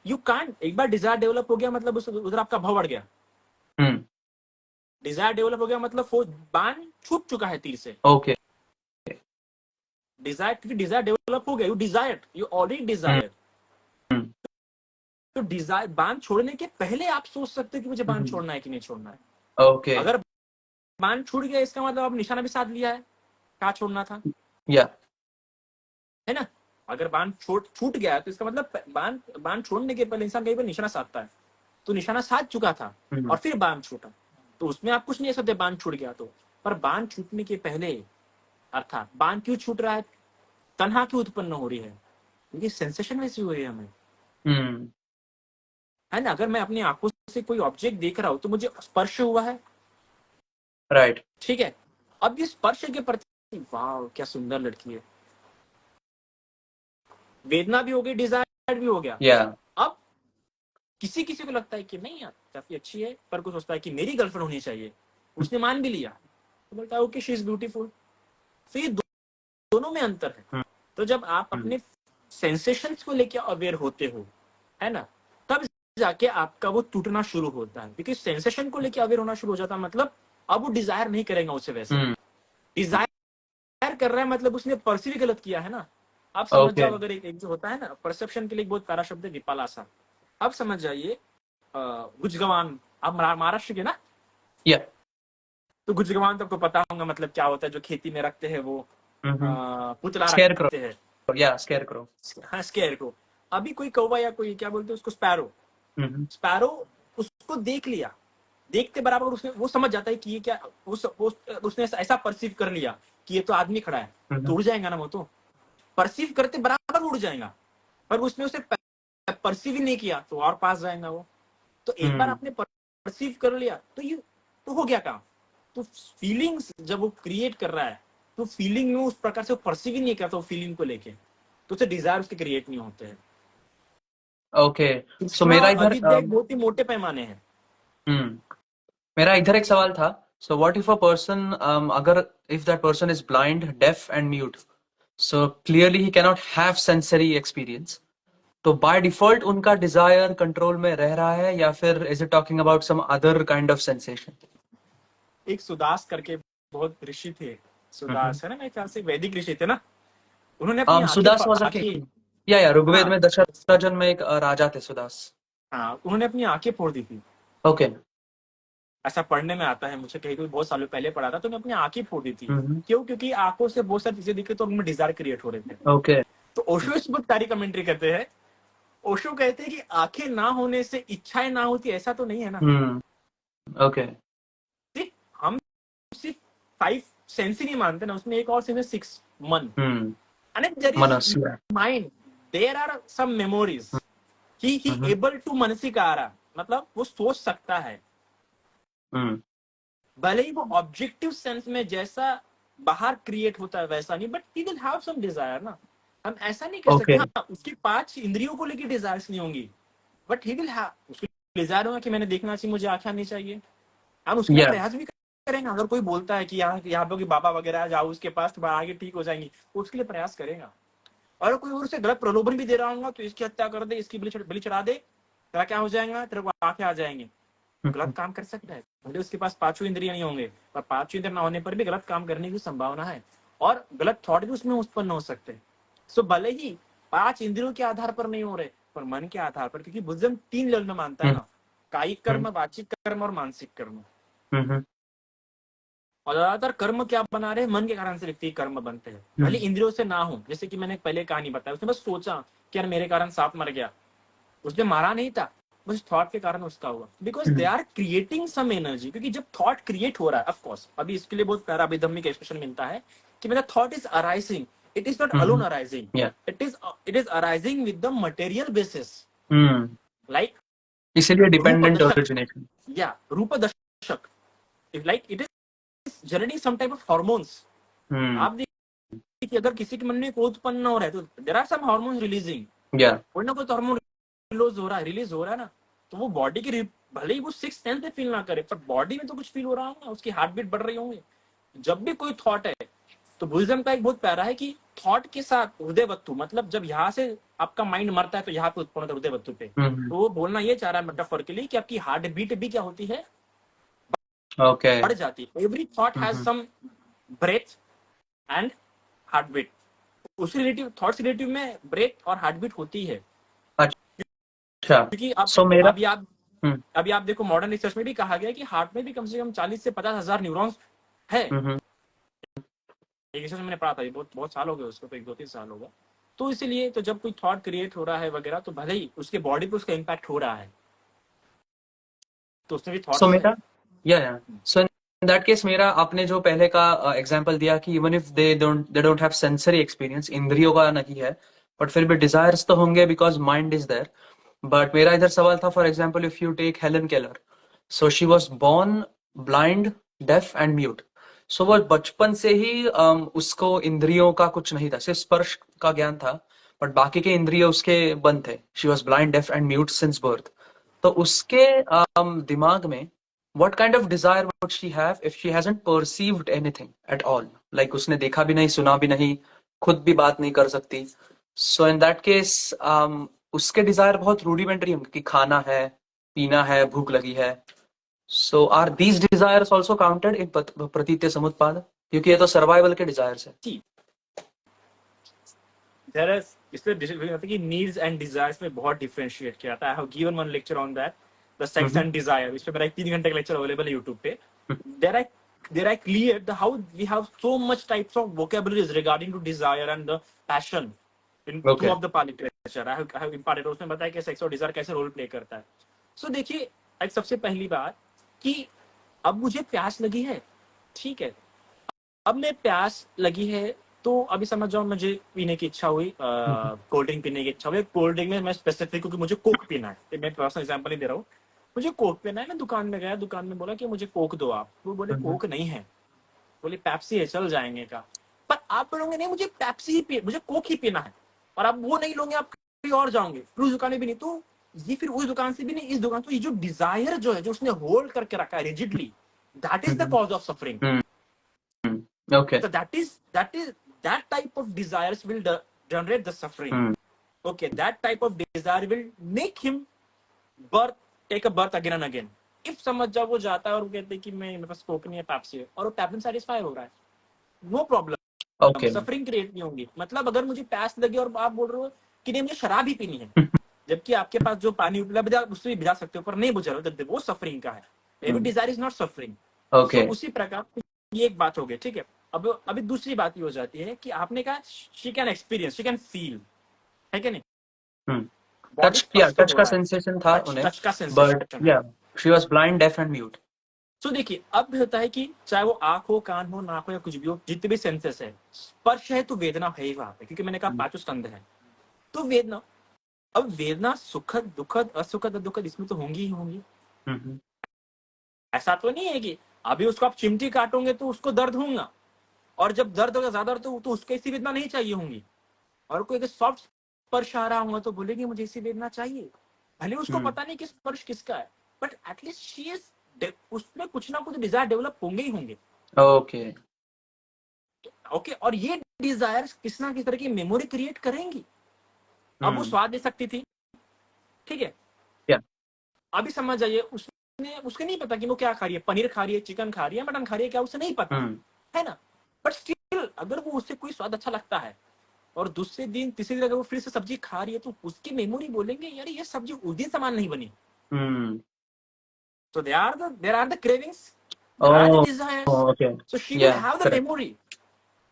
यू कांट, एक बार डिजायर डेवलप हो गया मतलब उधर आपका भाव बढ़ गया। डिजायर डेवलप हो गया मतलब वो बाण छूट चुका है तीर से। ओके डिजायर, क्योंकि डिजायर डेवलप हो गया, यू ऑलरेडी डिजायर। तो डिजायर, बाण छोड़ने के पहले आप सोच सकते हो कि मुझे बाण छोड़ना है कि नहीं छोड़ना है। ओके अगर बाण छूट गया इसका मतलब आप निशाना भी साध लिया है, कहाँ छोड़ना था, या है ना। अगर बाण छूट गया तो इसका मतलब बाण छोड़ने के पहले इंसान कहीं पर निशाना साधता है, तो निशाना साध चुका था और फिर बाण छूटा, तो उसमें आप कुछ नहीं कर सकते, बाण छूट गया तो। पर बाण छूटने के पहले, अर्थात बाण क्यों छूट रहा है, तन्हा क्यों उत्पन्न हो रही है, क्योंकि सेंसेशन वैसी हुई है हमें, है ना। अगर मैं अपनी आंखों से कोई ऑब्जेक्ट देख रहा हूं तो मुझे स्पर्श हुआ है, राइट, ठीक है। अब ये स्पर्श के प्रति, वाह क्या सुंदर लड़की है, वेदना भी हो गई, डिजायर भी हो गया। या अब किसी किसी को लगता है कि नहीं यार काफी अच्छी है, पर कुछ सोचता है कि मेरी गर्लफ्रेंड होनी चाहिए, उसने मान भी लिया, तो बोलता है ओके शी इज ब्यूटीफुल। तो ये दोनों में अंतर है। तो जब आप अपने सेंसेशंस को लेकर अवेयर होते हो, है ना, तब जाके आपका वो टूटना शुरू होता है, क्योंकि सेंसेशन को लेकर अवेयर होना शुरू हो जाता है, मतलब अब वो डिजायर नहीं करेगा उसे वैसे। डिजायर कर रहा है मतलब उसने परसीव गलत किया है ना। आप समझ जाओ, अगर एक जो होता है ना परसेप्शन के लिए बहुत प्यारा शब्द है विपालासा। अब समझ जाइए, गुजगवान, आप महाराष्ट्र के ना, या तो गुजगवान तो आपको पता होगा मतलब क्या होता है, जो खेती में रखते हैं वो पुतला स्केयर रखते हैं, या स्केयर करो, हाँ स्केयर को। अभी कोई कौवा या कोई क्या बोलते हैं उसको, स्पैरो, स्पैरो उसको देख लिया, देखते बराबर उसने वो समझ जाता है कि ये क्या, उसने ऐसा परसीव कर लिया कि ये तो आदमी खड़ा है, तो उड़ जाएगा ना वो, तो परसीव करते बराबर उड़ जाएगा, पर उसने उसे परसीव ही नहीं किया तो और पास जाएगा वो। तो एक बार आपने परसीव कर लिया तो ये तो हो गया काम। तो फीलिंग्स जब वो क्रिएट कर रहा है, तो फीलिंग में उस प्रकार से वो परसीव ही नहीं करता वो फीलिंग को लेके, तो उसे डिजायर उसके क्रिएट नहीं होते हैं। ओके सो मेरा इधर अविद्या एक बहुत ही मोटे पैमाने हैं। मेरा इधर एक सवाल था, so what if a person, अगर if that person is blind, deaf and mute, so clearly he cannot have sensory experience, तो बाय डिफॉल्ट उनका डिजायर कंट्रोल में रह रहा है या फिर is it talking about some other kind of sensation? एक सुदास करके बहुत ऋषि थे, सुदास है ना, मेरे ख्याल से वैदिक ऋषि थे ना, उन्होंने अपनी सुदास वाज अ किंग, या ऋग्वेद में दशरथ राजन में एक राजा थे सुदास। हाँ, उन्होंने अपनी आंखें फोड़ दी थी। ओके ऐसा पढ़ने में आता है, मुझे कहीं कोई बहुत सालों पहले पढ़ा था, तो मैं अपनी आंखें फोड़ दी थी। क्यों? क्योंकि आंखों से बहुत सारी चीजें दिख रही तो उनमें डिजायर क्रिएट हो रहे थे। ओके तो ओशो इस बहुत सारी कमेंट्री करते हैं, ओशो कहते हैं कि आंखें ना होने से इच्छाएं ना होती, ऐसा तो नहीं है ना। ओके हम सिर्फ 5 सेंस ही नहीं मानते ना, उसमें एक और सेंस है 6 मन, and there is mind, there are some memories, he able to मनसिकारा, मतलब वो सोच सकता है, भले ही वो ऑब्जेक्टिव सेंस में जैसा बाहर क्रिएट होता है वैसा नहीं, but he will have some desire ना। हम ऐसा नहीं कह सकते हाँ उसकी 5 इंद्रियों को लेकर डिजायर्स नहीं होंगी, बट ही विल हैव, उसकी डिजायर होगा कि मैंने देखना चाहिए, मुझे आंखें आनी चाहिए, हम उसके लिए प्रयास भी करेंगे। अगर कोई बोलता है कि यहाँ पे बाबा वगैरह जाओ उसके पास तो आगे ठीक हो जाएंगी, वो उसके लिए प्रयास करेगा। और कोई उसे गलत प्रलोभन भी दे रहा होगा, तो इसकी हत्या कर दे, इसकी बलि चढ़ा दे, तेरा क्या हो जाएगा, तेरे को आंखें आ जाएंगी, गलत काम कर सकता है। भले उसके पास 5 इंद्रियां नहीं होंगे, पर 5 इंद्रिय ना होने पर भी गलत काम करने की संभावना है, और गलत थॉट भी उसमें उत्पन्न हो सकते हैं। सो भले ही 5 इंद्रियों के आधार पर नहीं हो रहे, पर मन के आधार पर, क्योंकि बुद्धिज्म 3 लेवल में मानता है ना, कायिक कर्म, वाचिक कर्म और मानसिक कर्म। और ज्यादातर कर्म क्या बना रहे हैं, मन के कारण से व्यक्ति कर्म बनते हैं, भले इंद्रियों से ना हो। जैसे कि मैंने पहले कहानी बताया, उसने बस सोचा कि यार मेरे कारण सांप मर गया, उसने मारा नहीं था, बस थॉट के कारण उसका हुआ, because they are creating some energy. क्योंकि जब थॉट क्रिएट हो रहा है, ऑफ कोर्स अभी इसके लिए बहुत प्यारा अभिधम्मी का एक्सप्रेशन मिलता है कि मेरा thought is arising, it is not alone arising, Yeah. It is arising with the material basis, like इसीलिए रूप डिपेंडेंट दशक, ओरिजिनेशन. या रूप दशक, like it is generating some type of hormones. आप देखिए कि अगर किसी के मन में क्रोध उत्पन्न हो रहा है तो there are some hormones releasing, या कोई ना कोई तो हार्मोन रिलीज हो रहा है ना, तो वो बॉडी की भले ही वो सिक्स सेंस से फील ना करे, पर बॉडी में तो कुछ फील हो रहा होगा, उसकी हार्ट बीट बढ़ रही होंगे। जब भी कोई थॉट है, तो बुद्धिज्म का एक बहुत प्यारा है कि थॉट के साथ हृदय वस्तु, मतलब जब यहाँ से आपका माइंड मरता है तो यहाँ पे उत्पन्न होता है हृदय वस्तु पे। तो वो बोलना ये चाह रहा है मेटाफर के लिए कि आपकी हार्ट बीट भी क्या होती है, ओके. बढ़ जाती है। Every thought has some breath and heartbeat, उस रिलेटिव थॉट्स रिलेटिव में ब्रेथ और हार्ट बीट होती है। अच्छा. क्योंकि सो मेरा अभी आप देखो, मॉडर्न रिसर्च में भी कहा गया है कि हार्ट में भी कम से कम 40 से 50 हजार न्यूरॉन्स है। एक रिसर्च मैंने पढ़ा था, ये बहुत बहुत साल हो गए उसको, तो 1-2-3 साल होगा। तो इसीलिए तो जब कोई थॉट क्रिएट हो रहा है वगैरह, तो भले ही उसके बॉडी पे उसका इम्पैक्ट हो रहा है, तो उसमें भी सो थॉट्स मेरा है। सो इन दैट केस मेरा आपने जो पहले का एग्जांपल दिया कि even if they don't have sensory experience, इंद्रियों का नहीं है, बट फिर भी डिजायर्स तो होंगे because mind is there. But मेरा इधर सवाल था, for example if you take Helen Keller, so she was born blind, deaf and mute. So वो बचपन से ही उसको इंद्रियों का कुछ नहीं था, सिर्फ स्पर्श का ज्ञान था, बट बाकी के इंद्रिय उसके बंद थे. She was blind, deaf and mute since birth. तो उसके दिमाग में what kind of desire would she have if she hasn't perceived anything at all? Like उसने देखा भी नहीं, सुना भी नहीं, खुद भी बात नहीं कर सकती. So in that case, उसके desire बहुत rudimentary होंगे कि खाना है, पीना है, भूख लगी है. So are these desires also counted in प्रतीत्य समुत्पाद? क्योंकि ये तो सर्वाइवल के डिजायर्स है. इसमें कि नीड्स एंड डिजायर्स में बहुत डिफरेंशिएट किया था। I have given one lecture on that, the sex and desire. इस पे मेरा 3 घंटे का लेक्चर अवेलेबल है यूट्यूब पे। There I clear the how we have so much types of vocabularies regarding to desire and the passion in two of the Pali literature. I have imparted, उसमें बताया कि सेक्स और डिजायर कैसे role play करता है। सो देखिए, एक सबसे पहली बात कि अब मुझे प्यास लगी है, ठीक है, अब मैं प्यास लगी है, तो अभी समझ जाओ मुझे पीने की इच्छा हुई, कोल्ड ड्रिंक पीने की इच्छा हुई। कोल्ड ड्रिंक में मैं स्पेसिफिक हूँ कि मुझे कोक पीना है, मैं पर्सनल एग्जांपल ही दे रहा हूँ। मुझे कोक पीना है, मैं दुकान में गया, दुकान में बोला कि मुझे कोक दो आप, वो बोले कोक नहीं है, बोले पेप्सी है, चल जाएंगे का। पर आप बोलोगे नहीं मुझे पेप्सी ही पी, मुझे कोक ही पीना है, और आप वो नहीं लोगे, आप कहीं और जाओगे, फिर उस दुकान में भी नहीं, तो ये फिर उस दुकान से भी नहीं इस दुकान, तो ये जो डिजायर जो है, जो उसने होल्ड करके रखा है rigidly, that is the cause of suffering. Okay. So that type of desires will generate the suffering. Okay, that type of desire will make him take a birth again and again. If समझ जाओ वो जाता है और वो कहते हैं कि मैं मेरे पास कोक नहीं है, पेप्सी है, और वो पेप्सी सेटिस्फाई हो रहा है, no problem, Okay. Suffering create नहीं होंगी. मतलब अगर मुझे प्यास लगी और आप बोल रहे हो कि नहीं मुझे शराब ही पीनी है, जबकि आपके पास जो पानी उपलब्ध है उससे भी भिजा सकते हो, पर नहीं बुझा रहे हो, वो सफरिंग का है. Every desire is not suffering. Okay. तो उसी प्रकार ये एक बात हो गई, ठीक है. अब अभी दूसरी बात ये हो जाती है कि आपने कहा she can experience, she can feel, है कि नहीं? टच का सेंसेशन था उन्हें, टच का but sensation, she was blind, deaf and mute. तो देखिए अब होता है कि चाहे वो आंख हो, कान हो, नाक हो, या कुछ भी हो, जितने भी सेंसेस है, स्पर्श है तो वेदना है ही वहां पे, क्योंकि मैंने कहा पांचों स्कंध है, तो वेदना. अब वेदना सुखद, दुखद, असुखद, दुखद, इसमें तो होंगी ही होंगी. ऐसा तो नहीं है कि अभी उसको आप चिमटी काटोगे तो उसको दर्द होगा, और जब दर्द होगा ज्यादा तो उसको ऐसी वेदना नहीं चाहिए होंगी, और कोई सॉफ्ट स्पर्श आ रहा होगा तो बोलेगी मुझे ऐसी वेदना चाहिए, भले उसको पता नहीं कि स्पर्श किसका है, बट एटलीस्ट शी इज, उसमें कुछ ना कुछ डिजायर डेवलप होंगे ही होंगे. ओके. ओके, और ये डिजायर किस ना किस तरह की मेमोरी क्रिएट करेंगी. अब वो स्वाद दे सकती थी, ठीक है, अभी समझ जाइए, उसके नहीं पता कि वो क्या खा रही है, पनीर खा रही है, चिकन खा रही है, मटन खा रही है, क्या उसे नहीं पता है ना. बट स्टिल अगर वो उससे कोई स्वाद अच्छा लगता है, और दूसरे दिन तीसरे दिन अगर वो फिर से सब्जी खा रही है, तो उसकी मेमोरी बोलेंगे यार ये सब्जी उस दिन समान नहीं बनी. तो there are the cravings, there are the Oh, desires, okay. so she will Yeah, have the correct. memory.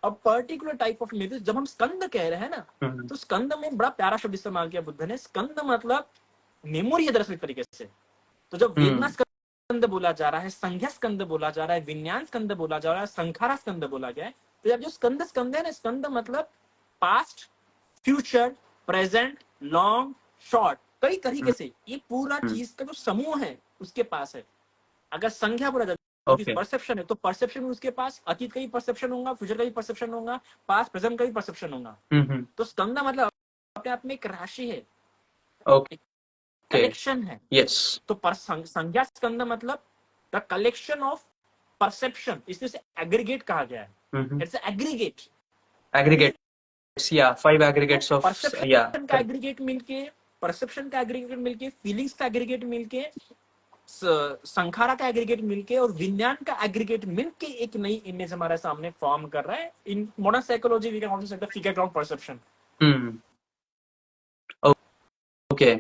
A particular type of memory. जब हम स्कंद कह रहे हैं ना, Mhm. तो स्कंद में बड़ा प्यारा शब्द इस्तेमाल किया बुद्ध ने। स्कंद मतलब मेमोरी है दरअसल एक तरीके से। तो जब वेदना स्कंद बोला जा रहा है, संज्ञा स्कंद बोला जा रहा है, विज्ञान स्कंद बोला जा रहा है, संखारा स्कंद बोला गया है, तो जब जो स्कंद है ना, स्कंद मतलब past, future, present, long, short, कई तरीके से ये पूरा चीज का जो समूह है उसके पास है। अगर संख्या बोला जाए Okay. परसेप्शन है, तो परसेप्शन उसके पास अतीत का भी परसेप्शन होगा, फ्यूचर का भी परसेप्शन होगा, पास्ट प्रेजेंट का भी परसेप्शन होगा। Mhm. तो स्कंद मतलब अपने आप में एक राशि है, Okay. कलेक्शन है। Yes. तो संज्ञा स्कंद मतलब द कलेक्शन ऑफ परसेप्शन, इसलिए इसे एग्रीगेट कहा गया है। Mhm. It's aggregate, Aggregates, yeah, 5 aggregates of, yeah, perception का correct. एग्रीगेट मिलके, परसेप्शन का एग्रीगेट मिलके, फीलिंग्स का एग्रीगेट मिलके, संखारा का एग्रीगेट मिलके और विज्ञान का एग्रीगेट मिलके एक नई इमेज हमारे सामने फॉर्म कर रहा है। In modern psychology we can also say the figure ground perception. Hmm. Okay.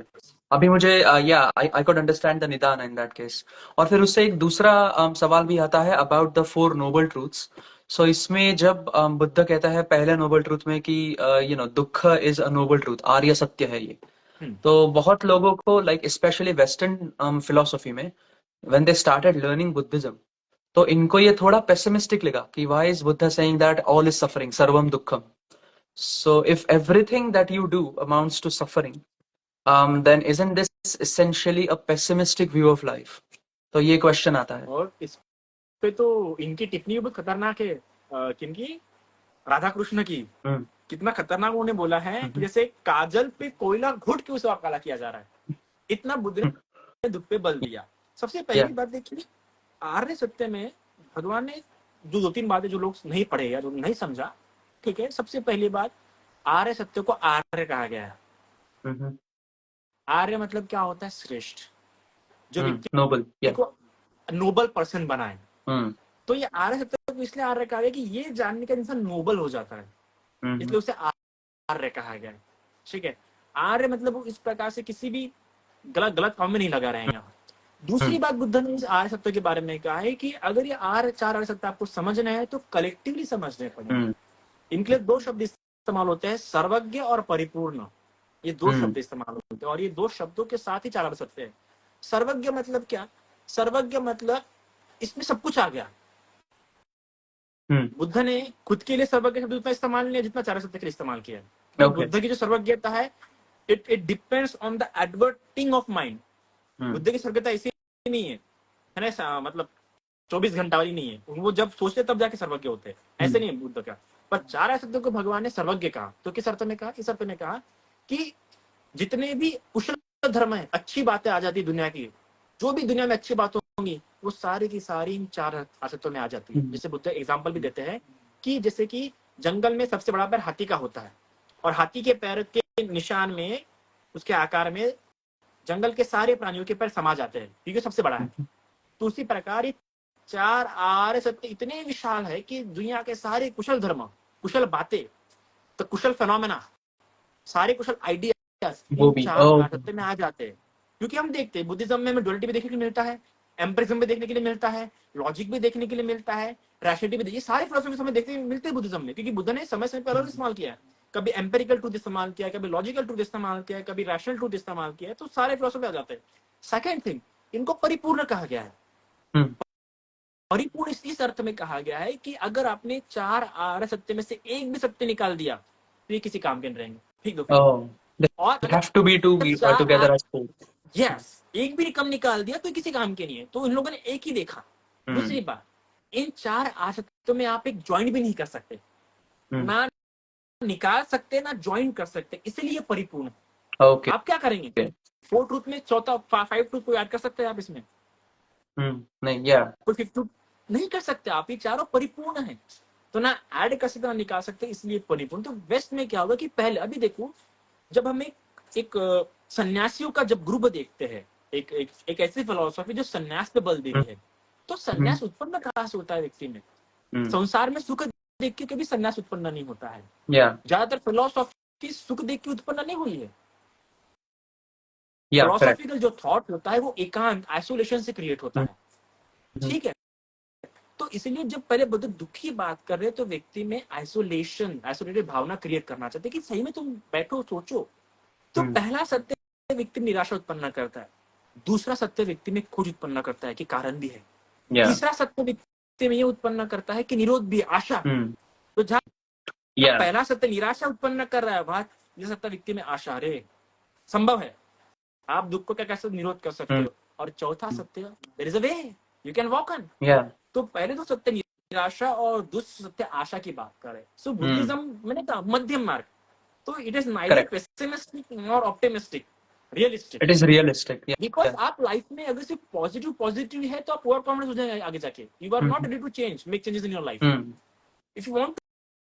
अभी मुझे yeah, I could understand the निदान in that case. और फिर उससे एक दूसरा सवाल भी आता है about the 4 noble truths. So इसमें जब बुद्ध कहता है पहले नोबल ट्रूथ में कि दुख is a noble truth, आर्य सत्य है ये, तो बहुत लोगों को like especially western philosophy में when they started learning Buddhism, तो इनको ये थोड़ा pessimistic लगा कि why is Buddha saying that all is suffering, सर्वम दुक्खम. So if everything that you do amounts to suffering, then isn't this essentially a pessimistic view of life? तो ये question आता है। और इस पे तो इनकी टिप्पणी बहुत खतरनाक है। किनकी? राधा कृष्ण की। कितना खतरनाक उन्होंने बोला है कि जैसे काजल पे कोयला घुट के उसे काला किया जा रहा है, इतना बुद्ध ने दुख पे बल दिया। सबसे पहली बात देखिए, आर्य सत्य में भगवान ने जो 2-3 बातें जो लोग नहीं पढ़े या जो नहीं समझा, ठीक है, सबसे पहली बात, आर्य सत्य को आर्य कहा गया है। आर्य मतलब क्या होता है? श्रेष्ठ, जो व्यक्ति नोबल, को नोबल पर्सन बनाए। तो ये आर्य सत्य को इसलिए आर्य कहा गया कि ये जानने का इंसान नोबल हो जाता है, इसलिए उसे आर्य कहा गया है। ठीक है, आर्य मतलब वो इस प्रकार से किसी भी गलत काम में नहीं लगा रहे हैं यहाँ। दूसरी बात बुद्ध ने इस आर्य सत्य के बारे में कहा है कि अगर ये चार आर्य सत्य आपको समझना है तो कलेक्टिवली समझने पड़ेंगे। इनके लिए 2 शब्द इस्तेमाल होते हैं, सर्वज्ञ और परिपूर्ण। ये 2 शब्द इस्तेमाल होते हैं और ये 2 शब्दों के साथ ही 4 आर्य सत्य है। सर्वज्ञ मतलब क्या? सर्वज्ञ मतलब इसमें सब कुछ आ गया। बुद्ध ने खुद के लिए सर्वज्ञ शब्द उतना इस्तेमाल नहीं किया जितना 4 सत्य के लिए इस्तेमाल किया है। तो बुद्ध की जो सर्वज्ञता है, it depends on the adverting of mind. Buddha की सर्वज्ञता ऐसी नहीं है ना, मतलब 24 घंटा वाली नहीं है। वो जब सोचते तब जाके सर्वज्ञ होते हैं, ऐसे नहीं है बुद्ध का। पर 4 शब्दों को भगवान ने सर्वज्ञ कहा। तो किस अर्थ में कहा? इस अर्थ में कहा कि जितने भी कुशल धर्म है, अच्छी बातें आ जाती है दुनिया की, जो भी दुनिया में अच्छी बातें होंगी वो सारी की सारी इन 4 आसक्तों में आ जाती है। जैसे बुद्ध एग्जाम्पल भी देते हैं कि जैसे कि जंगल में सबसे बड़ा पैर हाथी का होता है और हाथी के पैर के निशान में, उसके आकार में जंगल के सारे प्राणियों के पैर समा जाते हैं क्योंकि सबसे बड़ा है। तो उसी प्रकार 4 आर्य सत्य इतने विशाल है कि दुनिया के सारे कुशल धर्म, कुशल बातें, तो कुशल फिनोमेना, सारे कुशल आइडियाज इन 4 आर्य सत्य में आ जाते हैं। क्योंकि हम देखते हैं बुद्धिज्म में डुअलिटी भी देखने के लिए मिलता है, एम्पिरिज्म भी देखने के लिए मिलता है, लॉजिक भी देखने के लिए मिलता है, रैशनैलिटी भी, ये सारे फिलोसफी हमें देखने मिलते हैं बुद्धिज्म में। क्योंकि बुद्ध ने समय समय पर अलग इस्तेमाल किया है, कभी एम्पेरिकल ट्रूथ इस्तेमाल किया है, कभी लॉजिकल ट्रूथ इस्तेमाल किया है, कभी रैशनल ट्रूथ इस्तेमाल किया है, तो सारे फिलोसफी आ जाते हैं। सेकेंड थिंग, इनको परिपूर्ण कहा गया है। परिपूर्ण इस अर्थ में कहा गया है कि अगर आपने 4 आर्य सत्य में से एक भी सत्य निकाल दिया तो ये किसी काम के नहीं रहेंगे। ठीक है, और have to be together as four. Yes, एक भी कम निकाल दिया तो किसी काम के नहीं है। तो इन लोगों ने एक ही देखा। दूसरी बात, इन 4 आसक्तों में आप एक ज्वाइन भी नहीं कर सकते, ना निकाल सकते ना ज्वाइन कर सकते, इसलिए परिपूर्ण है। Okay. आप क्या करेंगे? 4 ट्रूथ में चौथा 5 ट्रूथ को ऐड कर सकते हैं आप इसमें? नहीं, कोई 5 ट्रूथ नहीं कर सकते आप। ये चारों परिपूर्ण है, तो ना ऐड कर सकते ना निकाल सकते, इसलिए परिपूर्ण। तो वेस्ट में क्या होगा कि पहले, अभी देखो, जब हम एक सन्यासियों का जब ग्रुप देखते हैं, एक ऐसी फिलोसॉफी जो सन्यास पे बल देती है, तो सन्यास उत्पन्न कहाँ से होता है व्यक्ति में? संसार में सुख देख के कभी सन्यास उत्पन्न नहीं होता है। ज्यादातर फिलोसॉफी सुख देख के उत्पन्न नहीं हुई है। फिलोसॉफिकल जो थॉट होता है वो एकांत, आइसोलेशन से क्रिएट होता है। ठीक है, तो इसीलिए जब पहले बुद्ध दुख की बात कर रहे हैं तो व्यक्ति में आइसोलेटेड भावना क्रिएट करना चाहते हैं कि सही में तुम बैठो सोचो। तो पहला सत्य व्यक्ति में निराशा उत्पन्न करता है, दूसरा सत्य व्यक्ति में खोज उत्पन्न करता है कि कारण भी है, तीसरा सत्य व्यक्ति में ये उत्पन्न करता है कि निरोध भी है, आशा। तो जहाँ पहला सत्य निराशा उत्पन्न कर रहा है वहां ये सत्य व्यक्ति में आशा, अरे संभव है, आप दुख को क्या कैसे निरोध कर सकते हो। और चौथा सत्य, there is a way you can walk on. तो पहले तो सत्य निराशा और दूसरा सत्य आशा की बात करें। सो बुद्धिज्म मैंने कहा मध्यम मार्ग, तो it is neither pessimistic nor optimistic, realistic. It is realistic because आप लाइफ में अगर सिर्फ पॉजिटिव है तो आप ओवर कॉन्फिडेंस हो जाएंगे आगे जाके। You are not ready to change, make changes in your life. If you want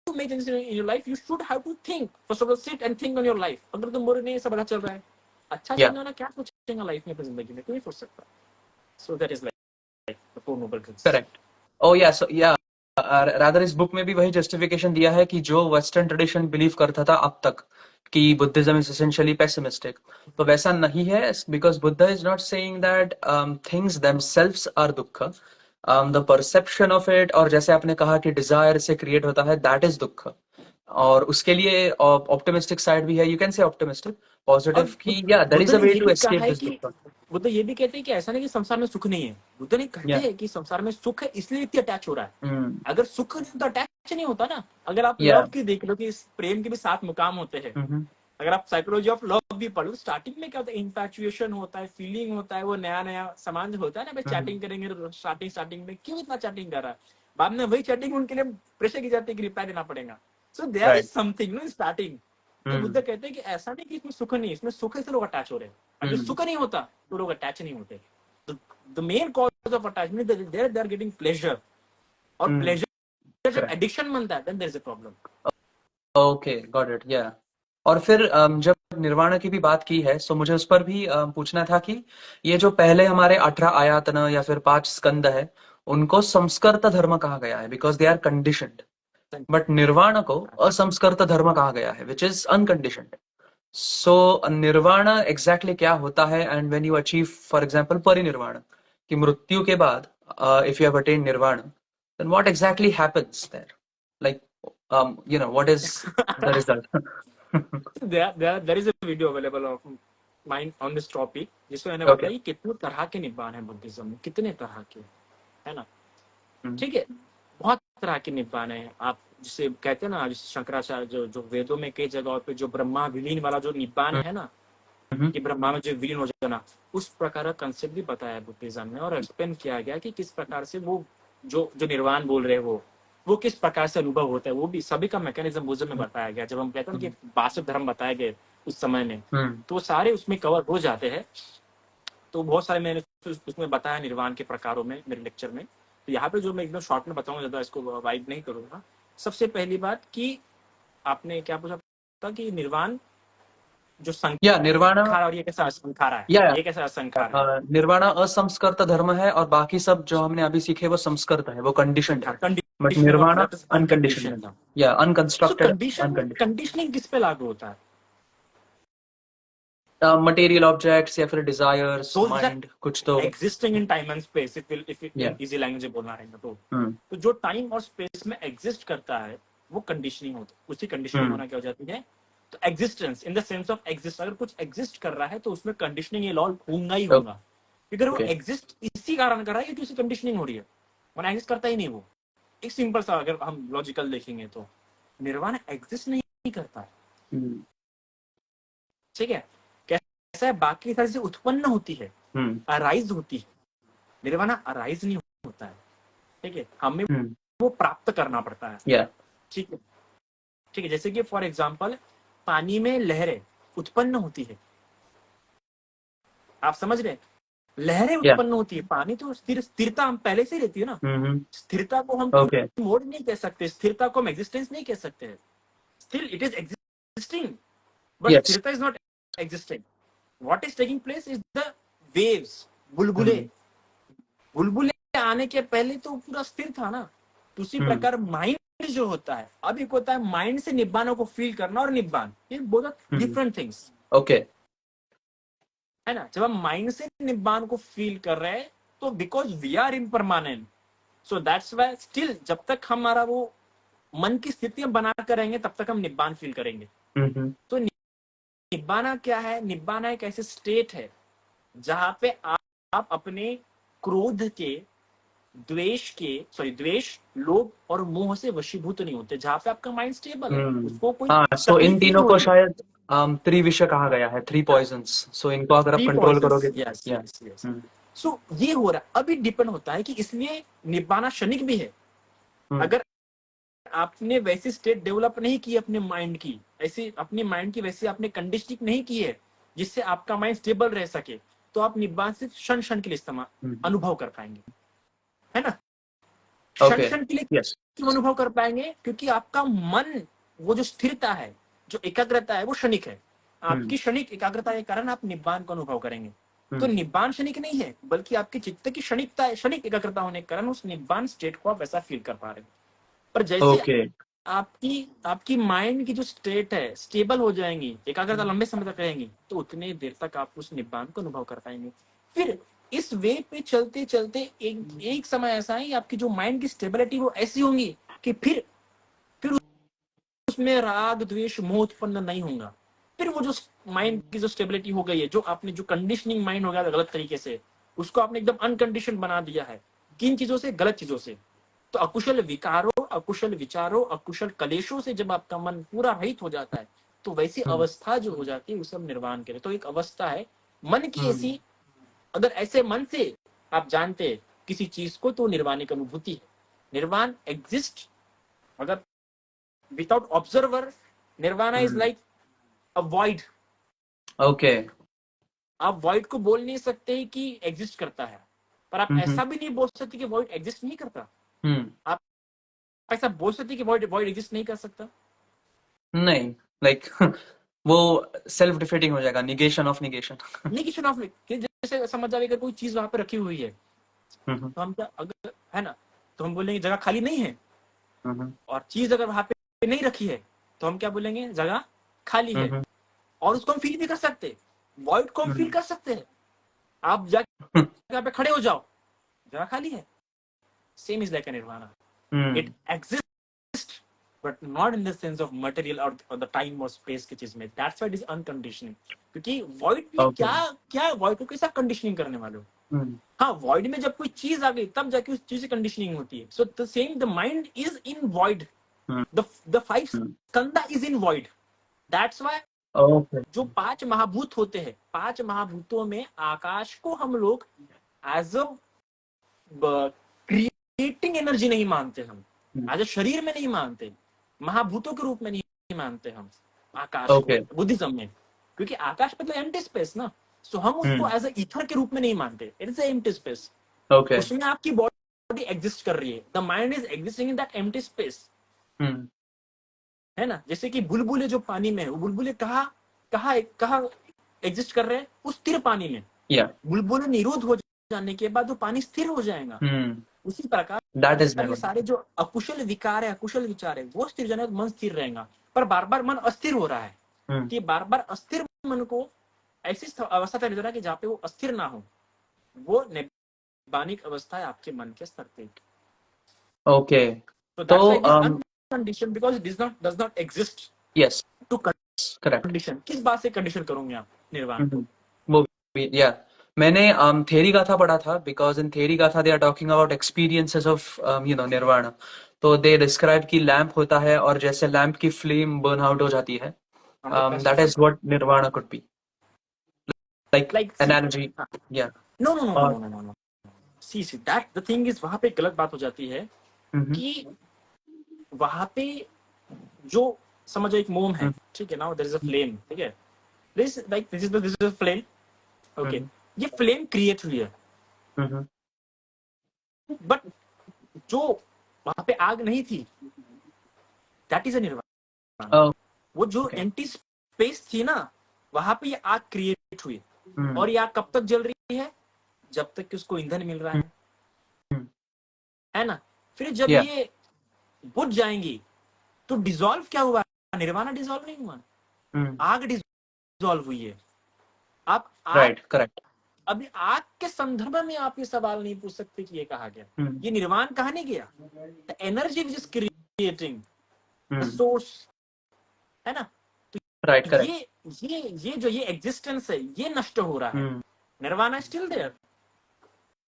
to make changes in your life, you should have to think first of all, sit and think on your life. अगर तुम बोल रहे नहीं सब अच्छा चल रहा है, अच्छा चलने वाला क्या सोचेगा लाइफ में, जिंदगी में कोई नहीं सोच सकता। So that is like the four noble truths. Correct. Oh yeah, so या रादर इस बुक में भी वही जस्टिफिकेशन दिया है कि जो वेस्टर्न ट्रेडिशन बिलीव करता था अब तक कि बुद्धिज्म इज एसेंशियली पेसिमिस्टिक, तो वैसा नहीं है, because Buddha is not saying that things themselves are dukh, the perception of it, और जैसे आपने कहा कि डिजायर से क्रिएट होता है, दैट इज दुख। और उसके लिए ऑप्टिमिस्टिक साइड भी है, you can say optimistic positive की, या there is a way to escape this dukh. Buddha ये भी कहते हैं कि ऐसा नहीं कि संसार में सुख नहीं है। बुद्ध नहीं कहते हैं कि संसार में सुख है इसलिए इतनी अटैच हो रहा है। अगर सुख नहीं तो अटैच नहीं होता ना। अगर आप लव की देख लो कि प्रेम के भी 7 मुकाम होते हैं। अगर आप साइकोलॉजी ऑफ लव भी पढ़ो, स्टार्टिंग में क्या होता है, इन्फैचुएशन होता है, फीलिंग होता है, वो नया नया सामान होता है ना, भाई चैटिंग करेंगे स्टार्टिंग में, क्यों इतना चैटिंग कर रहा है, बाद में वही चैटिंग उनके लिए प्रेशर की जाती है कि रिप्लाई देना पड़ेगा। So there is something no starting. तो बुद्ध कहते हैं कि ऐसा नहीं कि इसमें सुख नहीं है, इसमें सुख है से लोग अटैच हो रहे हैं। अगर सुख नहीं होता तो लोग अटैच नहीं होते। The main cause of attachment they are getting pleasure, और प्लेजर जब एडिक्शन बनता है then there is a problem. Okay, got it. या, और फिर जब निर्वाणा की भी बात की है, सो मुझे उस पर भी पूछना था कि ये जो पहले हमारे 18 आयातन या फिर 5 स्कंद है, उनको संस्कृत धर्म कहा गया है because they are conditioned, but nirvana को असंस्कृत धर्म कहा गया है विच इज अनकंडीशनड। सो निर्वाण एग्जैक्टली क्या होता है, and when you achieve for example parinirvana, कि मृत्यु के बाद if you have attained nirvana, then what exactly happens there, like you know, what is the result? there is a video available of mine on this topic, जिसमें मैंने बताया कि कितने तरह के निब्बान है बुद्धिज्म में, कितने तरह के, है ना। ठीक है, बहुत तरह के निब्बान है। आप जिसे कहते हैं ना, जिसे शंकराचार्य जो वेदों में कई जगहों पे जो ब्रह्मा विलीन वाला जो निब्बान है ना, कि ब्रह्मा में जो विलीन हो जाना, उस प्रकार का कंसेप्ट भी बताया बुद्धिज्म में, और एक्सप्लेन किया गया कि किस प्रकार से वो जो निर्वाण बोल रहे हैं वो किस प्रकार से अनुभव होता है, वो भी सभी का मैकेनिज्म बुद्धिज्म में बताया गया। जब हम कहते हैं कि 62 धर्म बताए गए उस समय में, तो सारे उसमें कवर हो जाते हैं। तो बहुत सारे मैंने उसमें बताया निर्वाण के प्रकारों में मेरे लेक्चर में। तो यहाँ पे जो मैं एकदम शॉर्ट में बताऊंगा, ज्यादा इसको वाइड नहीं करूंगा। सबसे पहली बात कि आपने क्या पूछा था कि निर्वाण जो निर्वाण, और ये कैसा असंखार है, ये कैसा असंखार है। निर्वाण असंस्कृत धर्म है, और बाकी सब जो हमने अभी सीखे वो संस्कृत है, वो कंडीशनड है, बट निर्वाण अनकंडीशनड, या अनकंस्ट्रक्टेड। कंडीशनिंग किस पे लागू होता है? मटेरियल ऑब्जेक्ट्स या फिर डिजायर्स, माइंड, कुछ तो existing in time and space, if easy language बोलना रहेगा तो जो टाइम और स्पेस में एग्जिस्ट करता है वो कंडीशनिंग होता है। उसी कंडीशनिंग होना क्या हो जाती है, तो existence in the sense of exist. अगर कुछ एग्जिस्ट कर रहा है तो उसमें कंडीशनिंग ये लॉ होगा ही होगा। अगर वो एग्जिस्ट इसी कारण कर रहा है कि उसी कंडीशनिंग हो रही है, वरना एग्जिस्ट करता ही नहीं वो। एक सिंपल सा अगर हम लॉजिकल देखेंगे तो निर्वाण एग्जिस्ट नहीं करता, ठीक है। कैसा है, बाकी तरह से उत्पन्न होती है, अराइज होती है। निर्वाणा अराइज नहीं होता है, ठीक है, हमें वो प्राप्त करना पड़ता है, ठीक है। ठीक है, जैसे कि फॉर एग्जांपल पानी में लहरें उत्पन्न होती है, आप समझ रहे हैं, लहरें उत्पन्न होती है। पानी तो स्थिरता हम पहले से रहती है ना, स्थिरता को हम मोड नहीं कह सकते, स्थिरता को हम एग्जिस्टेंस नहीं कह सकते। Still it is existing, but स्थिरता is not existing. What is taking place is the waves, बुलबुले। बुलबुले आने के पहले तो पूरा स्थिर था ना। उसी प्रकार माइंड जो होता है, अब एक होता है माइंड से निब्बानों को फील करना, और निब्बान ये बोथ डिफरेंट थिंग्स, ओके, है ना। जब हम माइंड से निब्बान को फील कर रहे हैं तो because we are impermanent, so that's why still जब तक हमारा वो मन की स्थितियां बनाकर रहेंगे तब तक हम निब्बान फील करेंगे। तो निब्बाना क्या है? निब्बाना एक ऐसे स्टेट है जहां पे आप अपने क्रोध के, द्वेष, लोभ और मोह से वशीभूत नहीं होते, जहां पे आपका माइंड स्टेबल है, उसको कोई सो इन तकलीफ नहीं तीनों हो को रही है। शायद त्रिविषय कहा गया है, 3 पॉइजन्स। सो इनको अगर आप थ्री कंट्रोल पॉइजन्स, करोगे, यस या यस यस। सो ये हो रहा है, अभी डिपेंड होता है कि इसलिए निब्बाना क्षणिक भी है। अगर आपने वैसी स्टेट डेवलप नहीं की अपने माइंड की, ऐसी अपने माइंड की वैसी आपने कंडीशनिंग नहीं की है जिससे आपका माइंड स्टेबल रह सके, तो आप निब्बान सिर्फ क्षण क्षण के लिए इस्तेमाल अनुभव कर पाएंगे, है ना? क्षण ओके, क्षण के लिए यस, क्यों अनुभव कर पाएंगे? क्योंकि आपका मन, वो जो स्थिरता है, जो एकाग्रता है, वो क्षणिक है। आपकी क्षणिक एकाग्रता के कारण आप निब्बान को अनुभव करेंगे। तो निब्बान क्षणिक नहीं है, बल्कि आपकी चित्त की क्षणिकता है, क्षणिक एकाग्रता होने के कारण उस निब्बान स्टेट को आप वैसा फील कर पा रहे हैं। पर जैसे ओके, आपकी माइंड की जो स्टेट है स्टेबल हो जाएंगी, एकाग्रता लंबे समय तक रहेंगी, तो उतने देर तक आप उस निब्बान को अनुभव कर पाएंगे। फिर इस वे पे चलते चलते एक समय ऐसा है, आपकी जो माइंड की स्टेबिलिटी वो ऐसी होंगी कि फिर उसमें राग द्वेष मोह उत्पन्न नहीं होगा। फिर वो जो माइंड की जो स्टेबिलिटी हो गई है, जो आपने जो कंडीशनिंग माइंड हो गया गलत तरीके से, उसको आपने एकदम अनकंडीशन बना दिया है। किन चीजों से? गलत चीजों से। तो अकुशल विकारों, अकुशल विचारों, अकुशल कलेशों से जब आपका मन पूरा रहित हो जाता है, तो वैसी अवस्था जो हो जाती है उसे हम निर्वाण करें। तो एक अवस्था है मन की ऐसी, अगर ऐसे मन से आप जानते हैं किसी चीज को, तो निर्वाण की अनुभूति है। निर्वाण एग्जिस्ट अगर without observer, nirvana is like a void. Okay, आप वॉइड को बोल नहीं सकते कि एग्जिस्ट करता है, पर आप ऐसा भी नहीं बोल सकते कि वॉइड एग्जिस्ट नहीं करता। आप ऐसा बोल सकते कि वॉइड वॉइड एग्जिस्ट नहीं कर सकता? नहीं, लाइक वो सेल्फ डिफीटिंग हो जाएगा, negation of negation. Negation of, जैसे समझ जाए अगर कोई चीज वहां पे रखी हुई है, तो हम क्या, अगर है ना, तो हम बोलेंगे जगह खाली नहीं है। और चीज अगर वहां पे नहीं रखी है, तो हम क्या बोलेंगे? जगह खाली है। और उसको हम फील भी कर सकते हैं, वॉइड को हम फील कर सकते हैं। आप जाके यहाँ पे खड़े हो जाओ, जगह खाली है। Same is like nirvana, it exist but not in the sense of material और द टाइम और स्पेस की चीज में। That's why it is unconditioning. क्योंकि वॉइड में ओके, क्या वॉइड को कैसा कंडीशनिंग करने वाले हो? हाँ, वॉइड में जब कोई चीज आ गई तब जाके उस चीज की कंडीशनिंग होती है। So the same, the mind is in void, the five skandha is in void. That's why okay, जो 5 महाभूत होते हैं, 5 महाभूतों में आकाश को हम लोग एज अ क्रिएटिंग एनर्जी नहीं मानते, हम एज अ शरीर में नहीं मानते, महाभूतों के रूप में नहीं मानते हम आकाश को ओके, बुद्धिज्म में। क्योंकि आकाश मतलब एम्प्टी स्पेस ना, सो हम उसको एज अ ईथर के रूप में नहीं मानते। It is empty space. Okay, उसमें आपकी बॉडी एग्जिस्ट कर रही है, the mind is existing in that empty space, है ना? जैसे कि बुलबुले जो पानी में है, वो बुलबुले कहाँ कहाँ कहाँ एग्जिस्ट कर रहे हैं? उस स्थिर पानी में। या, बुलबुले निरोध हो जाने के बाद वो पानी स्थिर हो जाएगा। उसी प्रकार दैट इज ये सारे जो अकुशल विकार है, अकुशल विचार है, वो स्थिर जाने मन स्थिर रहेगा। पर बार बार मन अस्थिर हो रहा है, कि बार बार अस्थिर मन को ऐसी अवस्था तक ले जाना कि जहाँ पे वो अस्थिर ना हो, वो निब्बानिक अवस्था है आपके मन के स्तर पे। ओके, So तो that's why it is unconditioned because it does not exist yes, to correct, condition। किस बात से कंडीशन करोगे आप निर्वाण को? वो भी, या, मैंने थेरी गाथा पढ़ा था, because in Theri Gatha they are talking about experiences of nirvana. तो दे डिस्क्राइब कि लैंप होता है और जैसे लैंप की फ्लेम बर्न आउट हो जाती है, दैट इज व्हाट निर्वाण could be like, Like see, energy, या, no no no no और no no no no see that the thing is, वहां पे गलत बात हो जाती है कि वहां पे जो समझो एक मोम है, ठीक है ना, देयर इज अ फ्लेम, ठीक है, this is a flame, okay, ये फ्लेम क्रिएट हुई है, बट जो वहां पे आग नहीं थी, दैट इज अ निर्वाण। वो जो एम्प्टी स्पेस थी ना, वहां पे ये आग क्रिएट हुई, और ये आग कब तक जल रही है? जब तक कि उसको ईंधन मिल रहा है ना? फिर जब या, ये बुझ जाएंगी तो डिसॉल्व क्या हुआ? निर्वाणा डिसॉल्व नहीं हुआ, आग डिसॉल्व हुई है। आप आग राइट, करेक्ट, अभी आग के संदर्भ में आप ये सवाल नहीं पूछ सकते कि ये कहा गया, ये निर्वाण कहा नहीं गया। The energy which is creating the source, है ना। तो राइट, करेक्ट। ये जो ये एग्जिस्टेंस है ये नष्ट हो रहा है, nirvana is still there.